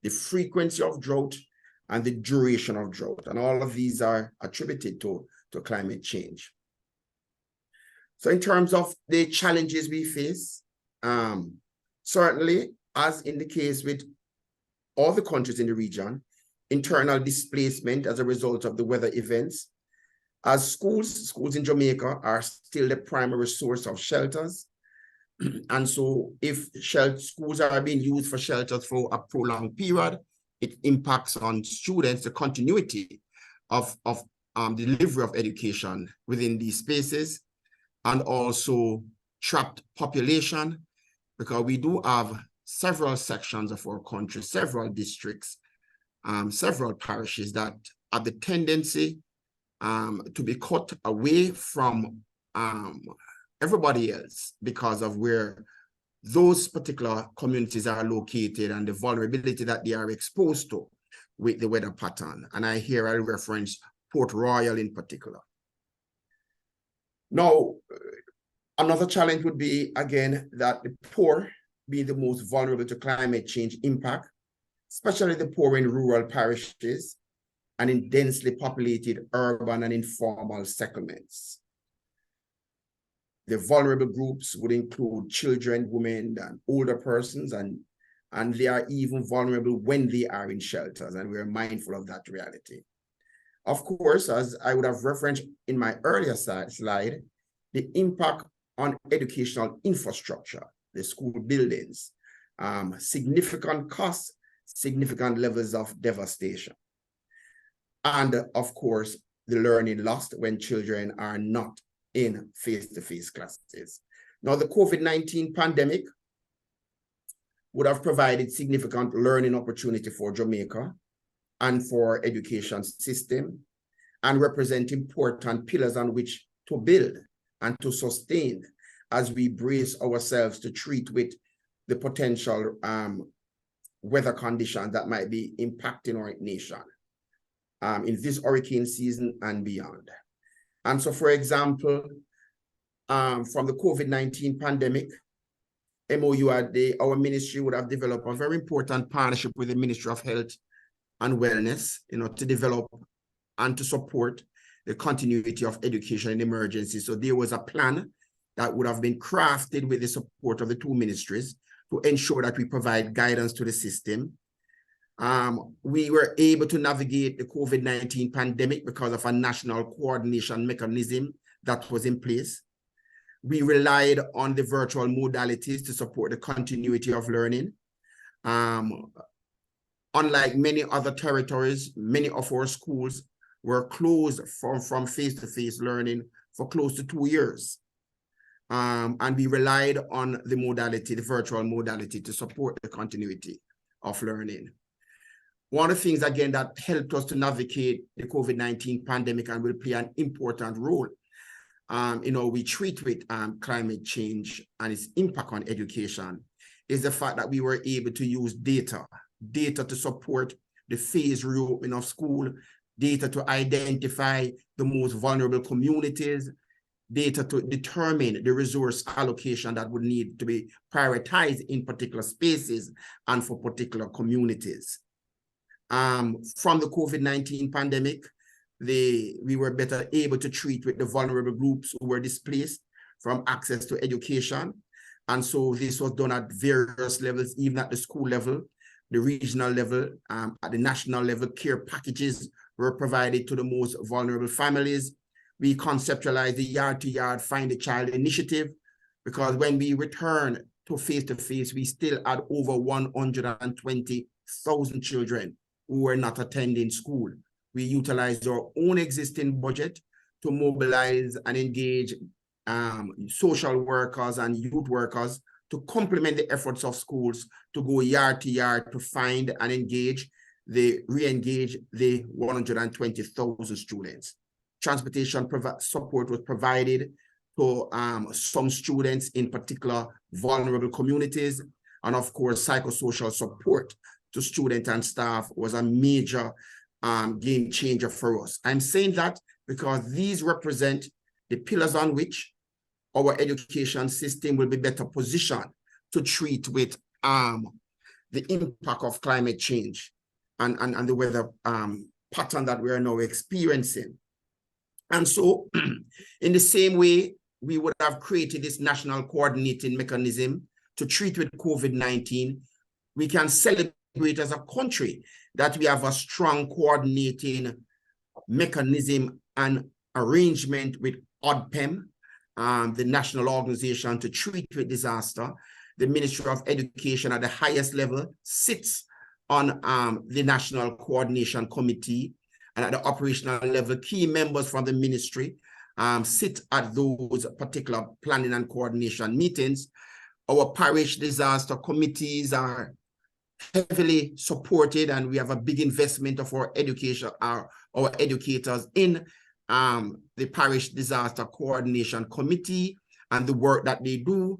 the frequency of drought, and the duration of drought. And all of these are attributed to climate change. So in terms of the challenges we face, certainly, as in the case with all the countries in the region, internal displacement as a result of the weather events, as schools in Jamaica are still the primary source of shelters. And so if schools are being used for shelters for a prolonged period, it impacts on students, the continuity of delivery of education within these spaces, and also trapped population, because we do have several sections of our country, several districts, several parishes that have the tendency to be cut away from everybody else because of where those particular communities are located and the vulnerability that they are exposed to with the weather pattern. And I reference Port Royal in particular. Now, another challenge would be, again, that the poor being the most vulnerable to climate change impact, especially the poor in rural parishes and in densely populated urban and informal settlements. The vulnerable groups would include children, women, and older persons, and they are even vulnerable when they are in shelters, and we're mindful of that reality. Of course, as I would have referenced in my earlier slide, the impact on educational infrastructure, the school buildings, significant costs, significant levels of devastation. And of course, the learning lost when children are not in face-to-face classes. Now, the COVID-19 pandemic would have provided significant learning opportunity for Jamaica and for education system, and represent important pillars on which to build and to sustain as we brace ourselves to treat with the potential weather conditions that might be impacting our nation in this hurricane season and beyond. And so, for example, from the COVID-19 pandemic, MOU our ministry would have developed a very important partnership with the Ministry of Health and Wellness, to develop and to support the continuity of education in emergency. So there was a plan that would have been crafted with the support of the two ministries to ensure that we provide guidance to the system. We were able to navigate the COVID-19 pandemic because of a national coordination mechanism that was in place. We relied on the virtual modalities to support the continuity of learning. Unlike many other territories, many of our schools were closed from face-to-face learning for close to 2 years. And we relied on the modality, the virtual modality, to support the continuity of learning. One of the things, again, that helped us to navigate the COVID-19 pandemic and will play an important role, we treat with climate change and its impact on education, is the fact that we were able to use data to support the phased reopening of school, data to identify the most vulnerable communities, data to determine the resource allocation that would need to be prioritized in particular spaces and for particular communities. From the COVID-19 pandemic, we were better able to treat with the vulnerable groups who were displaced from access to education. And so this was done at various levels, even at the school level, the regional level, at the national level. Care packages were provided to the most vulnerable families. We conceptualized the yard-to-yard Find a Child initiative, because when we returned to face-to-face, we still had over 120,000 children who were not attending school. We utilized our own existing budget to mobilize and engage social workers and youth workers to complement the efforts of schools to go yard to yard to find and re-engage the 120,000 students. Transportation support was provided to some students, in particular vulnerable communities, and of course, psychosocial support to students and staff was a major game changer for us. I'm saying that because these represent the pillars on which our education system will be better positioned to treat with the impact of climate change and the weather pattern that we are now experiencing. And so, in the same way, we would have created this national coordinating mechanism to treat with COVID-19. We can celebrate as a country that we have a strong coordinating mechanism and arrangement with ODPEM, the national organization to treat with disaster. The Ministry of Education at the highest level sits on the National Coordination Committee, and at the operational level, key members from the ministry sit at those particular planning and coordination meetings. Our parish disaster committees are heavily supported, and we have a big investment of our education, our educators in the parish disaster coordination committee and the work that they do.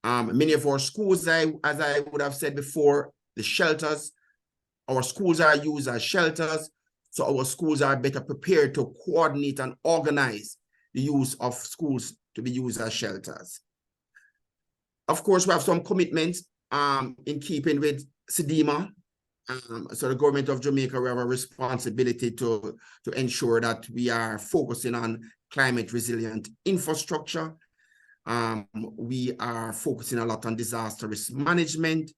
Many of our schools, as I would have said before, the shelters, our schools are used as shelters, so our schools are better prepared to coordinate and organize the use of schools to be used as shelters. Of course, we have some commitments in keeping with SEDIMA. So the government of Jamaica, we have a responsibility to ensure that we are focusing on climate resilient infrastructure. We are focusing a lot on disaster risk management,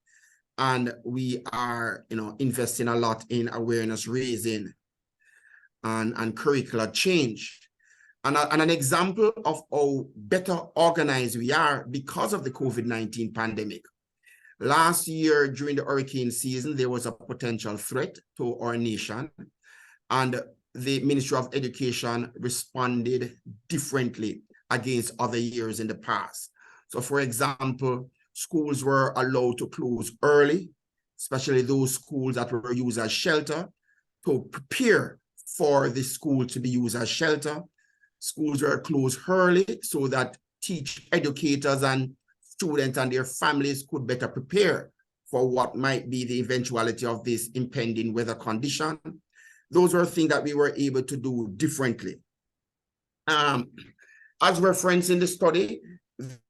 and we are investing a lot in awareness raising and curricular change. And an example of how better organized we are because of the COVID-19 pandemic. Last year, during the hurricane season, there was a potential threat to our nation, and the Ministry of Education responded differently against other years in the past. So, for example, schools were allowed to close early, especially those schools that were used as shelter, to prepare for the school to be used as shelter. Schools were closed early so that educators and students and their families could better prepare for what might be the eventuality of this impending weather condition. Those were things that we were able to do differently. As referenced in the study,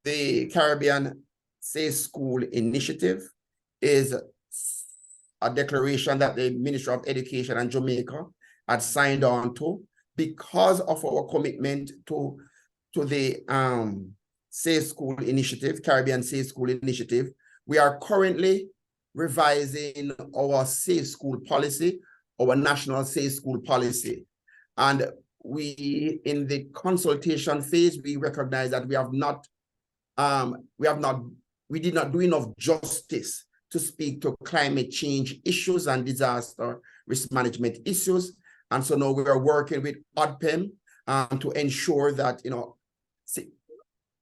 the Caribbean Safe School Initiative is a declaration that the Ministry of Education and Jamaica had signed on to because of our commitment to the Safe School Initiative, Caribbean Safe School Initiative. We are currently revising our Safe School policy, our national Safe School policy. And we, in the consultation phase, we recognize that we did not do enough justice to speak to climate change issues and disaster risk management issues. And so now we are working with ODPEM to ensure that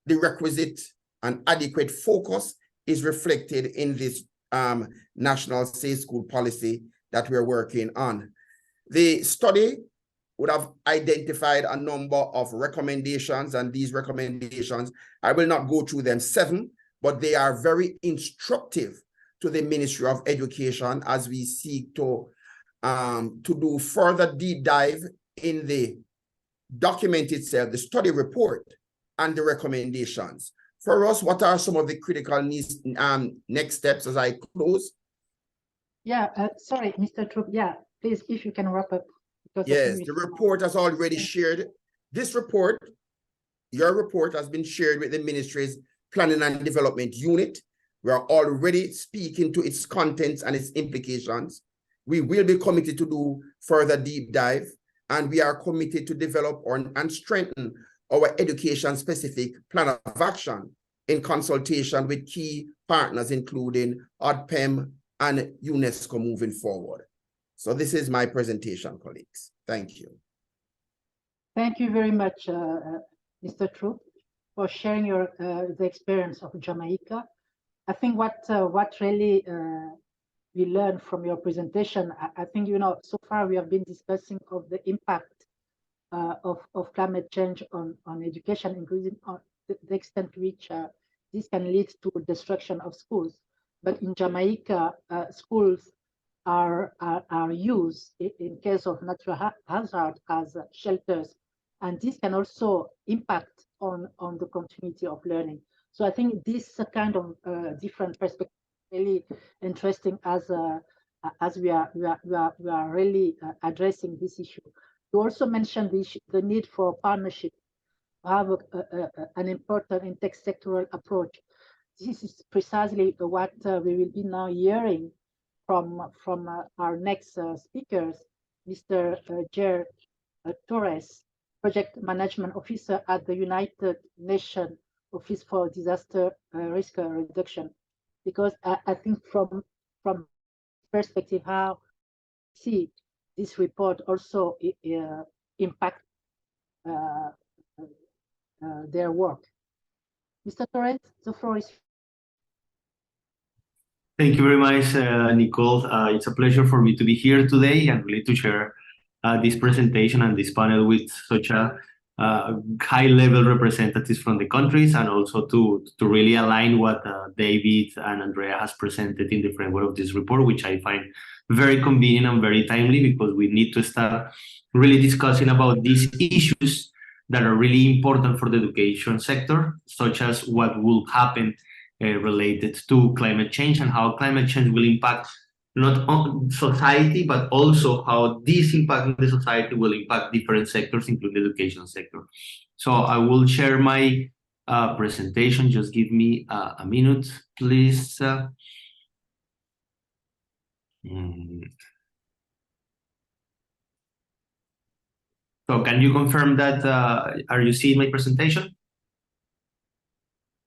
the requisite and adequate focus is reflected in this national safe school policy that we're working on. The study would have identified a number of recommendations, and these recommendations, I will not go through them 7, but they are very instructive to the Ministry of Education as we seek to do further deep dive in the document itself, the study report, and the recommendations. For us, what are some of the critical next steps as I close? Yeah, sorry, Mr. Troop. Yeah, please, if you can wrap up. Yes, the report has already shared. This report, your report has been shared with the ministry's Planning and Development Unit. We are already speaking to its contents and its implications. We will be committed to do further deep dive, and we are committed to develop and strengthen our education-specific plan of action in consultation with key partners, including ODPEM and UNESCO moving forward. So this is my presentation, colleagues. Thank you. Thank you very much, Mr. Troop, for sharing the experience of Jamaica. I think what really we learned from your presentation, I think, so far we have been discussing of the impact of climate change on education, including on the extent to which this can lead to destruction of schools. But in Jamaica, schools are used in case of natural hazard as shelters, and this can also impact on the continuity of learning. So I think this kind of different perspective really interesting as we are really addressing this issue. You also mentioned the need for partnership to have an important intersectoral approach. This is precisely what we will be now hearing from our next speakers, Mr. Jer Torres, Project Management Officer at the United Nations Office for Disaster Risk Reduction. Because I think from perspective how see this report also impact their work. Mr. Torres, the floor is. Thank you very much, Nicole. It's a pleasure for me to be here today and really to share this presentation and this panel with such a high-level representatives from the countries, and also to really align what David and Andrea has presented in the framework of this report, which I find very convenient and very timely, because we need to start really discussing about these issues that are really important for the education sector, such as what will happen related to climate change and how climate change will impact not on society, but also how this impact on the society will impact different sectors, including the education sector. So I will share my presentation. Just give me a minute, please. So can you confirm that, are you seeing my presentation?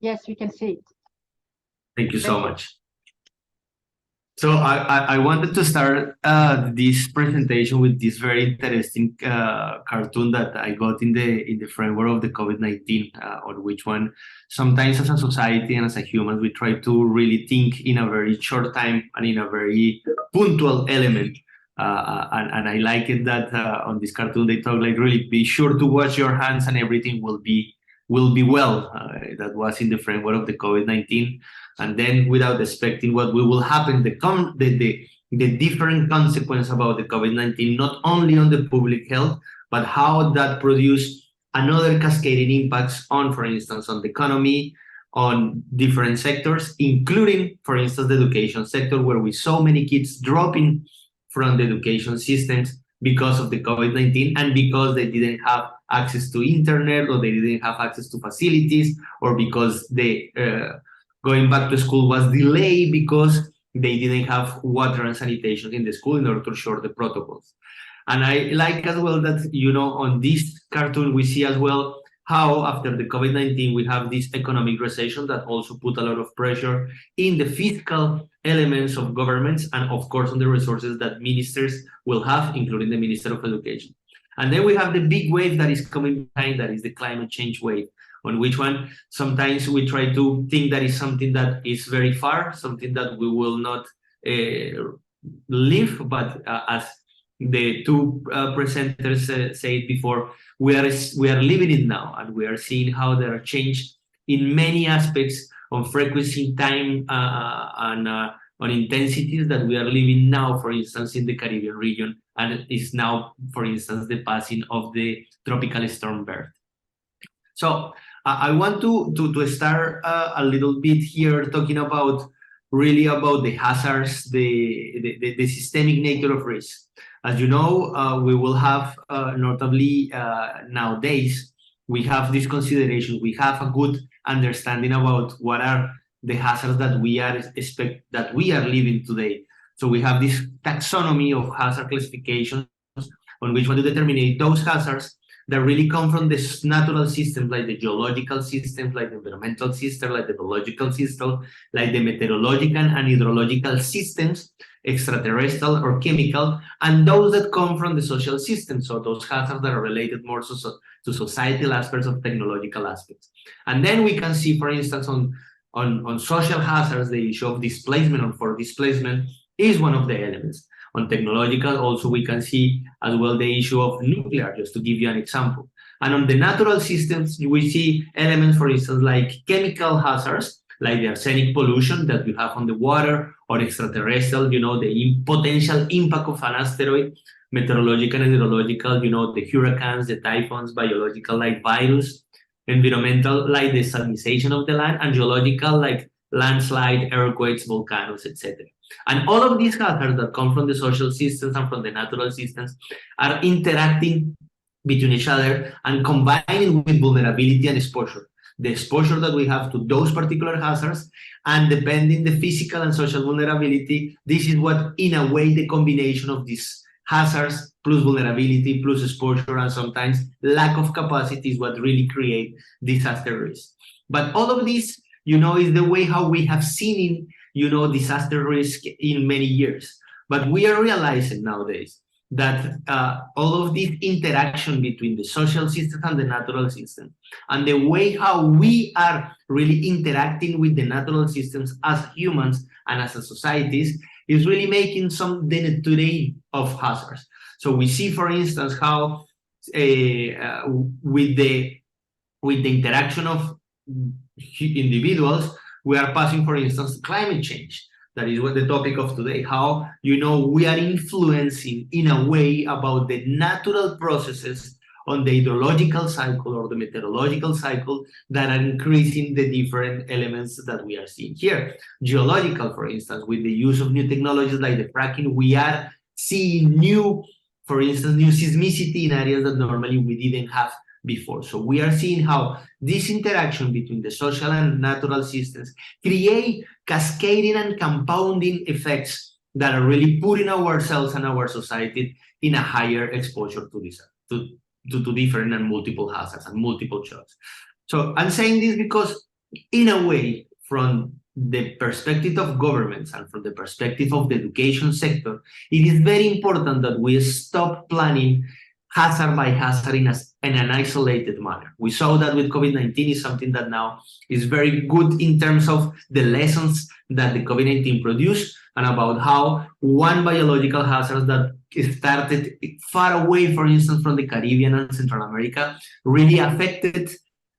Yes, we can see it. Thank you so much. So I wanted to start this presentation with this very interesting cartoon that I got in the framework of the COVID-19, on which one sometimes as a society and as a human we try to really think in a very short time and in a very punctual element. And I like it that on this cartoon they talk like, really be sure to wash your hands and everything will be well. That was in the framework of the COVID-19. And then, without expecting what will happen, the different consequence about the COVID-19, not only on the public health, but how that produced another cascading impacts on, for instance, on the economy, on different sectors, including, for instance, the education sector, where we saw many kids dropping from the education systems because of the COVID-19 and because they didn't have access to internet, or they didn't have access to facilities, or because they going back to school was delayed because they didn't have water and sanitation in the school in order to ensure the protocols. And I like as well that, on this cartoon, we see as well how after the COVID-19, we have this economic recession that also put a lot of pressure in the fiscal elements of governments, and of course on the resources that ministers will have, including the Minister of Education. And then we have the big wave that is coming behind, that is the climate change wave, on which one sometimes we try to think that is something that is very far, something that we will not live, but as the two presenters said before, we are living it now, and we are seeing how there are changes in many aspects on frequency, time, and on intensities that we are living now, for instance, in the Caribbean region, and it is now, for instance, the passing of the tropical storm Bert. So I want to start a little bit here talking about really about the hazards, the systemic nature of risk. As you know, we will have notably nowadays, we have this consideration, we have a good understanding about what are the hazards that we are living today. So we have this taxonomy of hazard classifications on which one to determine those hazards that really come from this natural systems, like the geological systems, like the environmental system, like the biological system, like the meteorological and hydrological systems, extraterrestrial or chemical, and those that come from the social system. So those hazards that are related more to societal aspects of technological aspects. And then we can see, for instance, on on social hazards, the issue of displacement or for displacement is one of the elements. On technological, also we can see as well the issue of nuclear, just to give you an example. And on the natural systems, we see elements, for instance, like chemical hazards, like the arsenic pollution that you have on the water, or extraterrestrial, the potential impact of an asteroid, meteorological and hydrological, the hurricanes, the typhoons, biological like virus, environmental like the salinization of the land, and geological like landslide, earthquakes, volcanoes, etc. And all of these hazards that come from the social systems and from the natural systems are interacting between each other and combining with vulnerability and exposure. The exposure that we have to those particular hazards, and depending the physical and social vulnerability, this is what, in a way, the combination of these hazards plus vulnerability plus exposure and sometimes lack of capacity is what really create disaster risk. But all of this, is the way how we have seen disaster risk in many years. But we are realizing nowadays that all of this interaction between the social system and the natural system, and the way how we are really interacting with the natural systems as humans and as a societies is really making some denaturing of hazards. So we see, for instance, how with the interaction of individuals, we are passing, for instance, climate change. That is what the topic of today, how, we are influencing in a way about the natural processes on the hydrological cycle or the meteorological cycle that are increasing the different elements that we are seeing here. Geological, for instance, with the use of new technologies like the fracking, we are seeing new seismicity in areas that normally we didn't have before. So we are seeing how this interaction between the social and natural systems create cascading and compounding effects that are really putting ourselves and our society in a higher exposure to this, to different and multiple hazards and multiple shocks. So I'm saying this because, in a way, from the perspective of governments and from the perspective of the education sector, it is very important that we stop planning hazard by hazard in an isolated manner. We saw that with COVID-19 is something that now is very good in terms of the lessons that the COVID-19 produced, and about how one biological hazard that started far away, for instance, from the Caribbean and Central America, really affected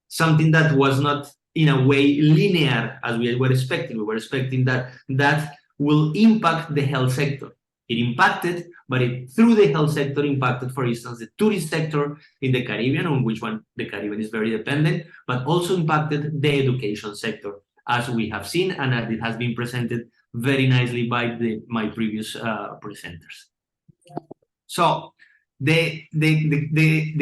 something that was not in a way linear as we were expecting. We were expecting that will impact the health sector. It impacted, but through the health sector impacted, for instance, the tourist sector in the Caribbean, on which one the Caribbean is very dependent, but also impacted the education sector, as we have seen, and as it has been presented very nicely by my previous presenters. So the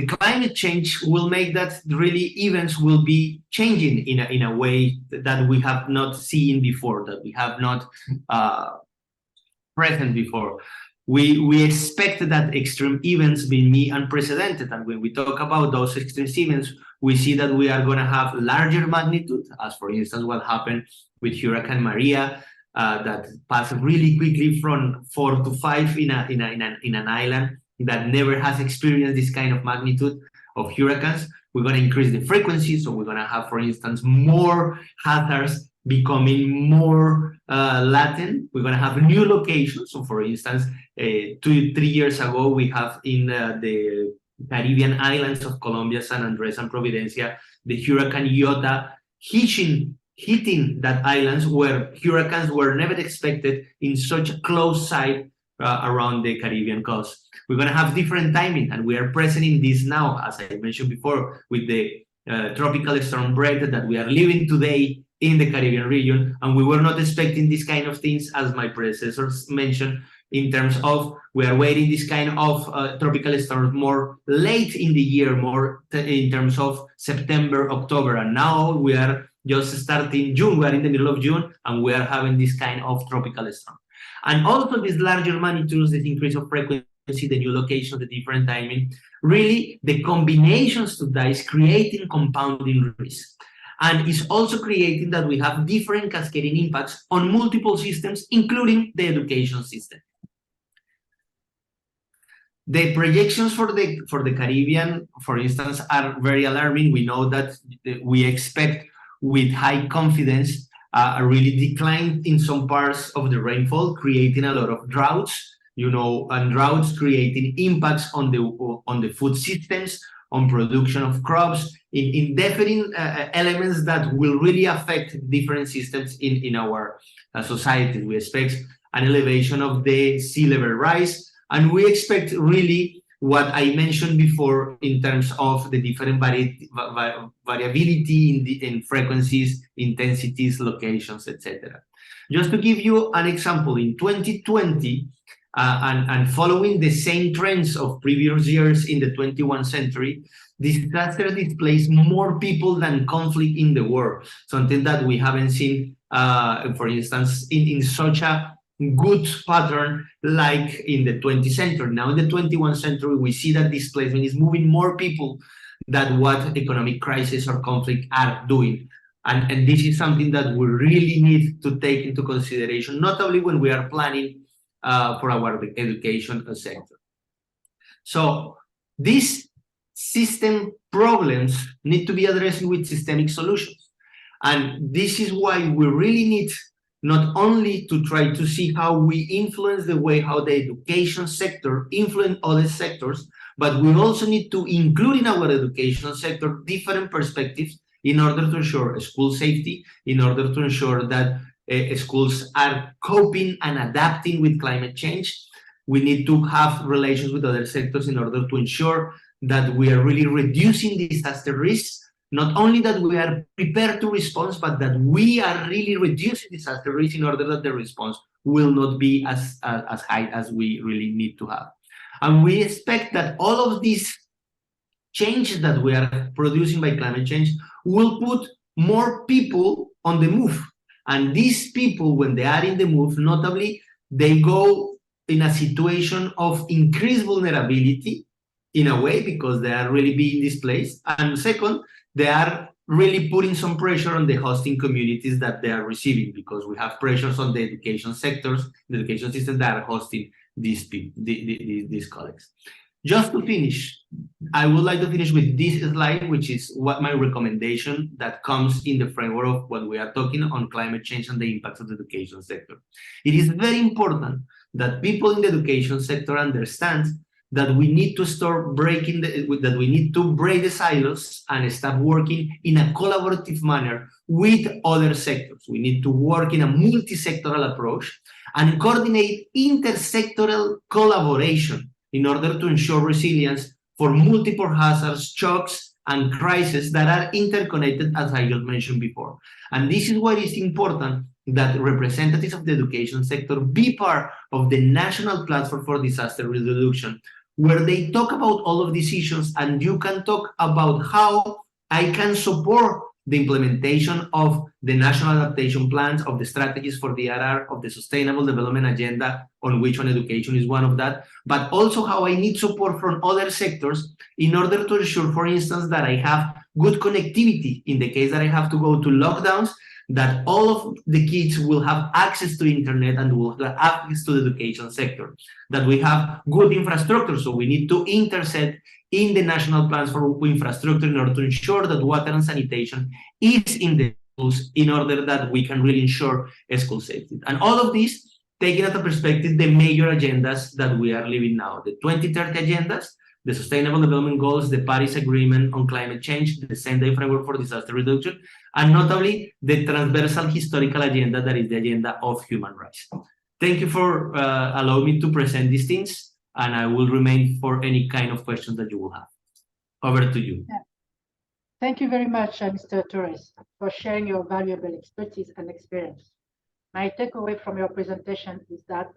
climate change will make that really events will be changing in a way that we have not seen before, that we have not present before. We expect that extreme events will be unprecedented, and when we talk about those extreme events, we see that we are going to have larger magnitude, as for instance what happened with Hurricane Maria, that passed really quickly from 4 to 5 in an island that never has experienced this kind of magnitude of hurricanes. We're going to increase the frequency, so we're going to have, for instance, more hazards becoming more latent. We're going to have new locations. So, for instance, 2-3 years ago, we have in the Caribbean islands of Colombia, San Andres, and Providencia, the Hurricane Iota hitting that islands where hurricanes were never expected in such a close site around the Caribbean coast. We're going to have different timing, and we are present in this now, as I mentioned before, with the tropical storm Brett that we are living today in the Caribbean region, and we were not expecting this kind of things, as my predecessors mentioned, in terms of we are waiting this kind of tropical storms more late in the year, more in terms of September, October, and now we are just starting June. We are in the middle of June, and we are having this kind of tropical storm. And also these larger magnitudes, this increase of frequency, the new location, the different timing, really the combinations to that is creating compounding risk. And it's also creating that we have different cascading impacts on multiple systems, including the education system. The projections for the Caribbean, for instance, are very alarming. We know that we expect with high confidence really declined in some parts of the rainfall, creating a lot of droughts, and droughts creating impacts on the food systems, on production of crops, in different elements that will really affect different systems in our society. We expect an elevation of the sea level rise, and we expect really what I mentioned before in terms of the different variability in frequencies, intensities, locations, etc. Just to give you an example, in 2020, and following the same trends of previous years in the 21st century, disaster displaced more people than conflict in the world, something that we haven't seen, for instance, in such a good pattern like in the 20th century. Now in the 21st century, we see that displacement is moving more people than what economic crisis or conflict are doing. And this is something that we really need to take into consideration, not only when we are planning for our education sector. So these system problems need to be addressed with systemic solutions. And this is why we really need not only to try to see how we influence the way how the education sector influence other sectors, but we also need to include in our education sector different perspectives in order to ensure school safety, in order to ensure that schools are coping and adapting with climate change. We need to have relations with other sectors in order to ensure that we are really reducing disaster risks. Not only that we are prepared to respond, but that we are really reducing disaster risk in order that the response will not be as high as we really need to have. And we expect that all of these changes that we are producing by climate change will put more people on the move. And these people, when they are in the move, notably, they go in a situation of increased vulnerability in a way because they are really being displaced. And second, they are really putting some pressure on the hosting communities that they are receiving, because we have pressures on the education sectors, the education system that are hosting these people, these colleagues. Just to finish, I would like to finish with this slide, which is what my recommendation that comes in the framework of what we are talking on climate change and the impacts of the education sector. It is very important that people in the education sector understand that we need to start breaking that we need to break the silos and start working in a collaborative manner with other sectors. We need to work in a multi-sectoral approach and coordinate intersectoral collaboration in order to ensure resilience for multiple hazards, shocks, and crises that are interconnected, as I just mentioned before. And this is why it's important that representatives of the education sector be part of the National Platform for Disaster Reduction, where they talk about all of these issues, and you can talk about how I can support the implementation of the national adaptation plans, of the strategies for the RR, of the Sustainable Development Agenda, on which one education is one of that, but also how I need support from other sectors in order to ensure, for instance, that I have good connectivity in the case that I have to go to lockdowns, that all of the kids will have access to internet and will have access to the education sector, that we have good infrastructure. So we need to intersect in the national plans for infrastructure in order to ensure that water and sanitation is in the schools in order that we can really ensure school safety. And all of this, taking at a perspective the major agendas that we are living now, the 2030 agendas, the Sustainable Development Goals, the Paris Agreement on Climate Change, the Sendai Framework for Disaster Reduction, and notably the transversal historical agenda that is the agenda of human rights. Thank you for allowing me to present these things, and I will remain for any kind of questions that you will have. Over to you. Thank you very much, Mr. Torres, for sharing your valuable expertise and experience. My takeaway from your presentation is that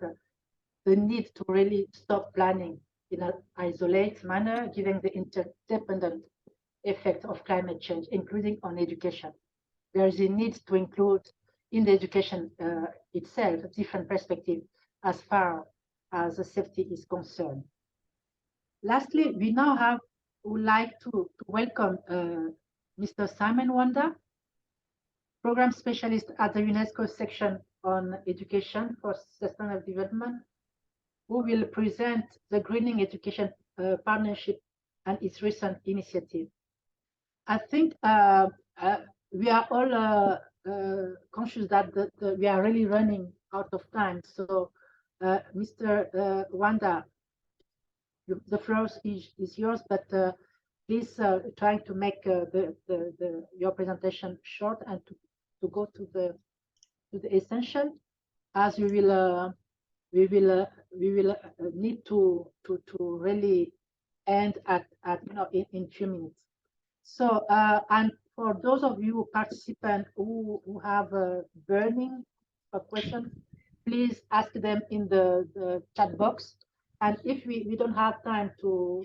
the need to really stop planning in an isolated manner, given the interdependent effect of climate change, including on education. There is a need to include in the education itself a different perspective as far as the safety is concerned. Lastly, we now would like to welcome Mr. Simon Wanda, Program Specialist at the UNESCO section on Education for Sustainable Development, who will present the Greening Education Partnership and its recent initiative. I think we are all conscious that we are really running out of time. So, Mr. Wanda, the floor is yours, but please try to make your presentation short and to go to the essential, as we will need to really end at in few minutes. So and for those of you participants who have a burning question, please ask them in the chat box. And if we don't have time to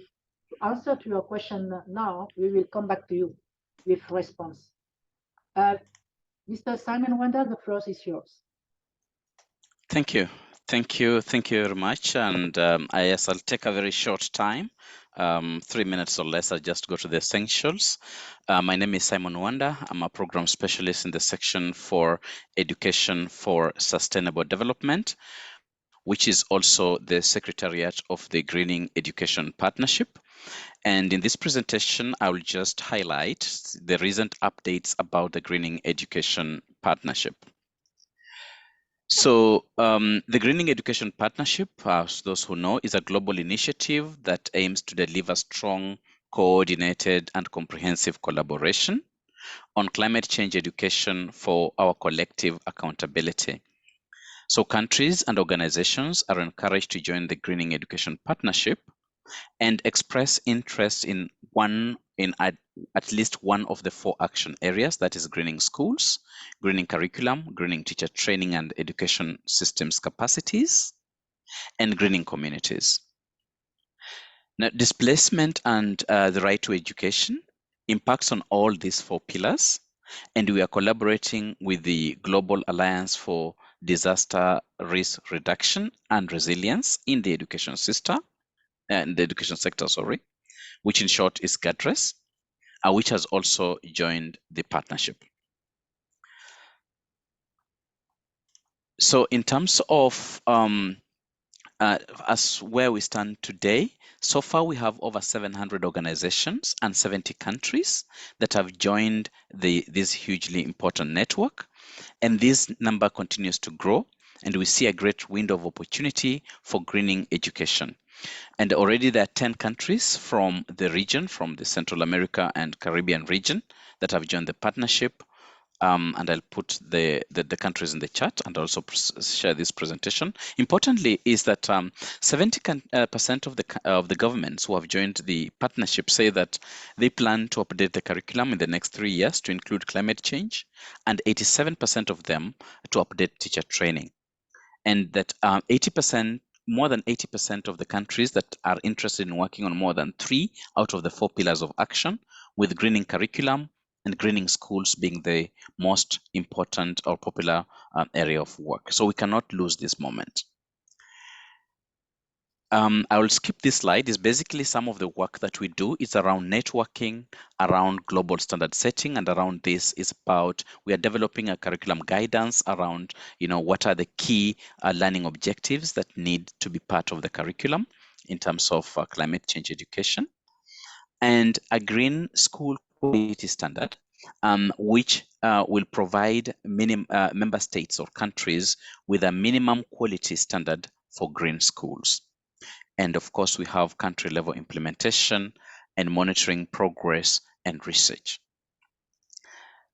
answer to your question now, we will come back to you with response. Mr. Simon Wanda, the floor is yours. Thank you. Thank you very much. And yes, I'll take a very short time, 3 minutes or less. I'll just go to the essentials. My name is Simon Wanda. I'm a program specialist in the section for Education for Sustainable Development, which is also the Secretariat of the Greening Education Partnership. And in this presentation, I will just highlight the recent updates about the Greening Education Partnership. So the Greening Education Partnership, as those who know, is a global initiative that aims to deliver strong, coordinated, and comprehensive collaboration on climate change education for our collective accountability. So countries and organizations are encouraged to join the Greening Education Partnership and express interest in at least one of the 4 action areas, that is greening schools, greening curriculum, greening teacher training and education systems capacities, and greening communities. Now, displacement and the right to education impacts on all these 4 pillars, and we are collaborating with the Global Alliance for Disaster Risk Reduction and Resilience in the education sector, which in short is GADRES, which has also joined the partnership. So in terms of as where we stand today, so far we have over 700 organizations and 70 countries that have joined this hugely important network, and this number continues to grow, and we see a great window of opportunity for greening education. And already there are 10 countries from the region, from the Central America and Caribbean region, that have joined the partnership. And I'll put the countries in the chat and also share this presentation. Importantly, is that 70% of the governments who have joined the partnership say that they plan to update the curriculum in the next 3 years to include climate change, and 87% of them to update teacher training, and that more than 80% of the countries that are interested in working on more than 3 out of the 4 pillars of action, with greening curriculum and greening schools being the most important or popular area of work. So we cannot lose this moment. I will skip this slide. It's basically some of the work that we do is around networking, around global standard setting, and around this is about, we are developing a curriculum guidance around, what are the key learning objectives that need to be part of the curriculum in terms of climate change education, and a green school quality standard, which will provide member states or countries with a minimum quality standard for green schools. And of course, we have country level implementation and monitoring progress and research.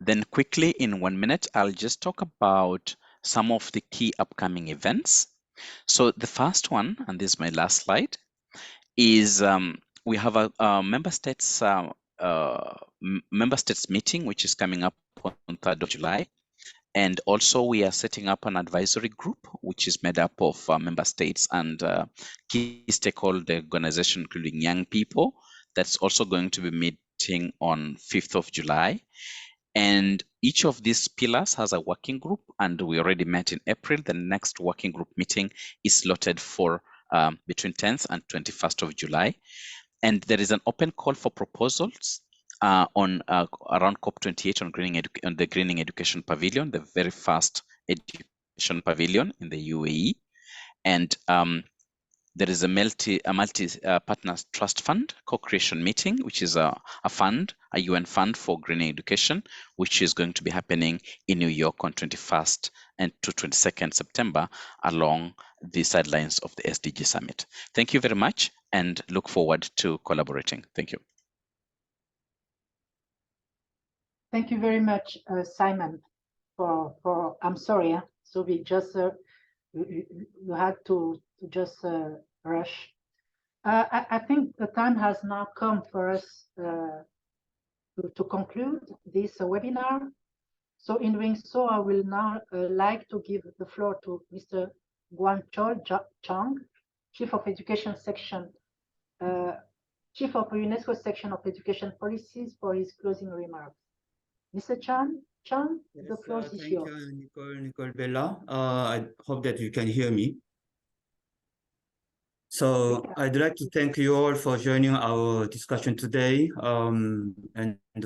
Then quickly, in 1 minute, I'll just talk about some of the key upcoming events. So the first one, and this is my last slide, is we have a member states meeting, which is coming up on 3rd of July. And also we are setting up an advisory group, which is made up of member states and key stakeholder organizations, including young people. That's also going to be meeting on 5th of July. And each of these pillars has a working group, and we already met in April. The next working group meeting is slotted for between 10th and 21st of July. And there is an open call for proposals on around COP28 on the Greening Education Pavilion, the very first education pavilion in the UAE. And there is a multi partners trust fund co-creation meeting, which is a fund, a UN fund for green education, which is going to be happening in New York on 21st and to 22nd September along the sidelines of the SDG Summit. Thank you very much and look forward to collaborating. Thank you. Thank you very much, Simon, for I'm sorry, so we just you had to just rush. I think the time has now come for us to conclude this webinar. So in doing so, I will now like to give the floor to Mr. Guanchol Chang, Chief of Education Section, Chief of UNESCO Section of Education Policies, for his closing remarks. Mr. Chang, yes, the floor is yours. Thank you, Nicole Bella. I hope that you can hear me. So I'd like to thank you all for joining our discussion today, and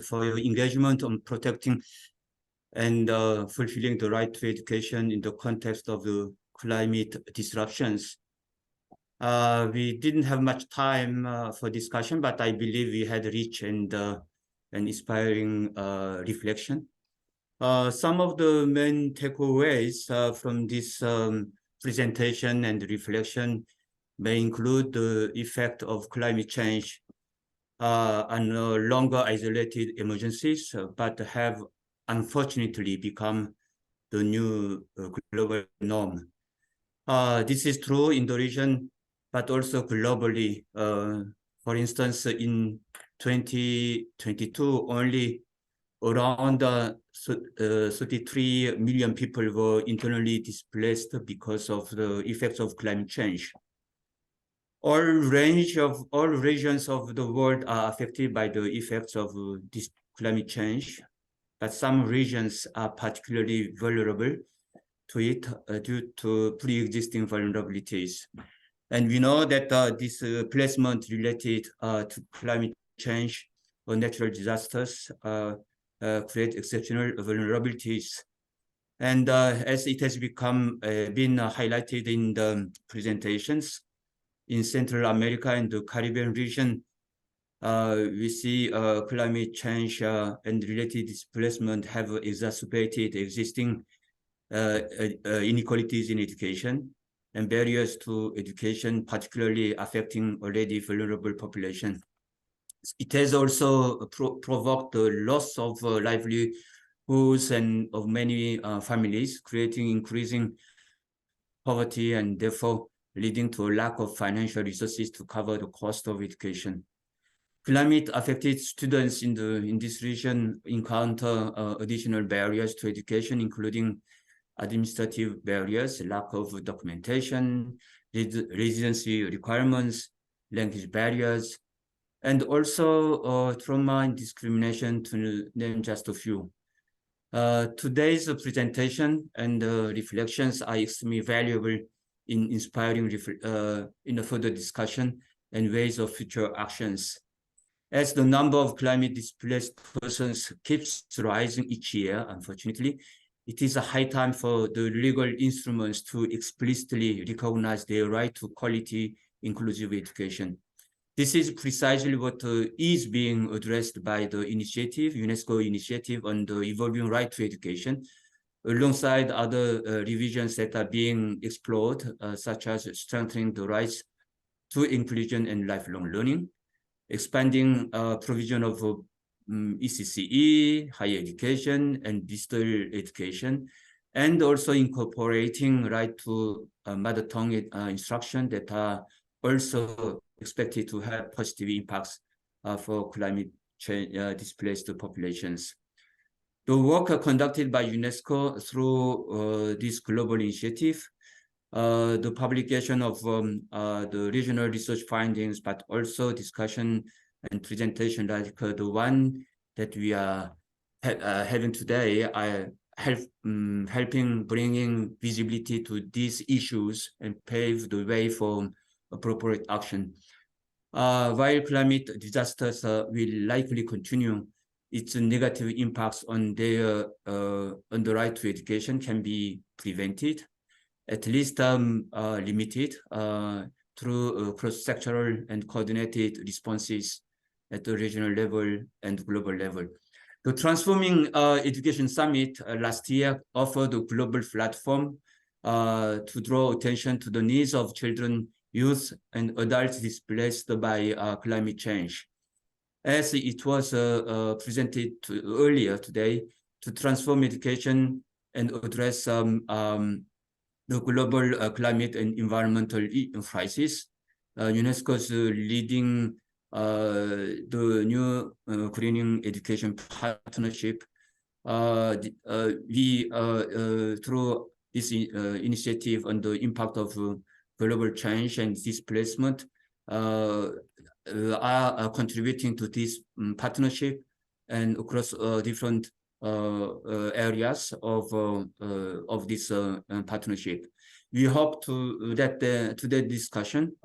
for your engagement on protecting and fulfilling the right to education in the context of the climate disruptions. We didn't have much time for discussion, but I believe we had rich and inspiring reflection. Some of the main takeaways from this presentation and reflection may include the effect of climate change on longer isolated emergencies, but have unfortunately become the new global norm. This is true in the region, but also globally. For instance, in 2022, only around 33 million people were internally displaced because of the effects of climate change. All regions of the world are affected by the effects of this climate change, but some regions are particularly vulnerable to it due to pre-existing vulnerabilities. And we know that displacement related to climate change or natural disasters create exceptional vulnerabilities. And as it has been highlighted in the presentations, in Central America and the Caribbean region, we see climate change and related displacement have exacerbated existing inequalities in education and barriers to education, particularly affecting already vulnerable population. It has also provoked the loss of livelihoods and of many families, creating increasing poverty and therefore leading to a lack of financial resources to cover the cost of education. Climate-affected students in this region encounter additional barriers to education, including administrative barriers, lack of documentation, residency requirements, language barriers, and also trauma and discrimination, to name just a few. Today's presentation and reflections are extremely valuable in inspiring in a further discussion and ways of future actions. As the number of climate displaced persons keeps rising each year, unfortunately, it is a high time for the legal instruments to explicitly recognize their right to quality, inclusive education. This is precisely what is being addressed by the initiative, UNESCO initiative on the evolving right to education, alongside other revisions that are being explored, such as strengthening the rights to inclusion and lifelong learning, expanding provision of ECCE, higher education, and digital education, and also incorporating right to mother tongue instruction that are also expected to have positive impacts for climate change displaced populations. The work conducted by UNESCO through this global initiative, the publication of the regional research findings, but also discussion and presentation like the one that we are having today, are helping bringing visibility to these issues and pave the way for appropriate action. While climate disasters will likely continue, its negative impacts on the right to education can be prevented, at least limited, through cross-sectoral and coordinated responses at the regional level and global level. The Transforming Education Summit last year offered a global platform to draw attention to the needs of children, youth, and adults displaced by climate change. As it was presented earlier today, to transform education and address the global climate and environmental crisis, UNESCO's leading the new Greening Education Partnership. We, through this initiative on the impact of global change and displacement, are contributing to this partnership and across different areas of this partnership. We hope that today's discussion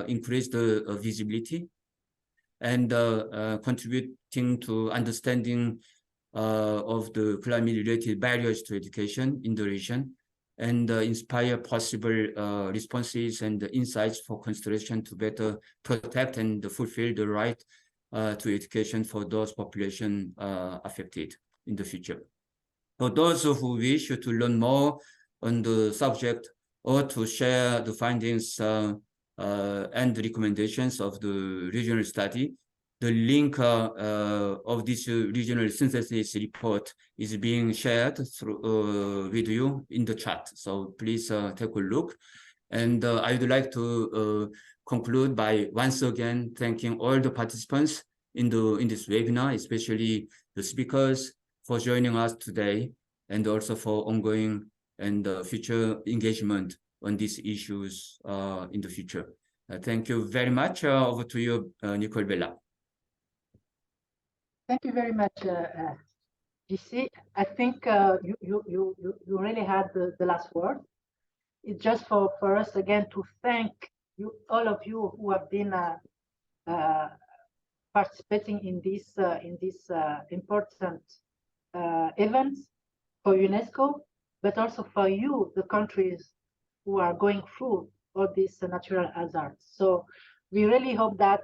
increase the visibility and contributing to understanding of the climate-related barriers to education in the region, and inspire possible responses and insights for consideration to better protect and fulfill the right to education for those population affected in the future. For those who wish to learn more on the subject or to share the findings and recommendations of the regional study, the link of this regional synthesis report is being shared through with you in the chat. So please take a look. And I would like to conclude by once again thanking all the participants in this webinar, especially the speakers, for joining us today, and also for ongoing and future engagement on these issues in the future. Thank you very much. Over to you, Nicole Bella. Thank you very much, GC. I think you really had the last word. It's just for us again to thank you, all of you who have been participating in this important events for UNESCO, but also for you, the countries who are going through all these natural hazards. So we really hope that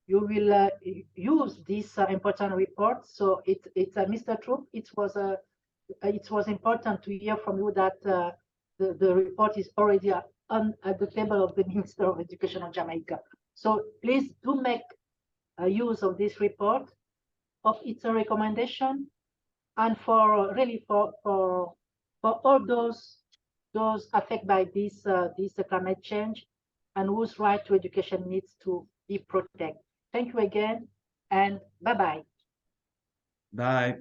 you will use this important report. So it's Mr. Troop. It was important to hear from you that the report is already at the table of the Minister of Education of Jamaica. So please do make use of this report, of its recommendation, and for all those affected by this climate change and whose right to education needs to be protected. Thank you again, and bye-bye. Bye.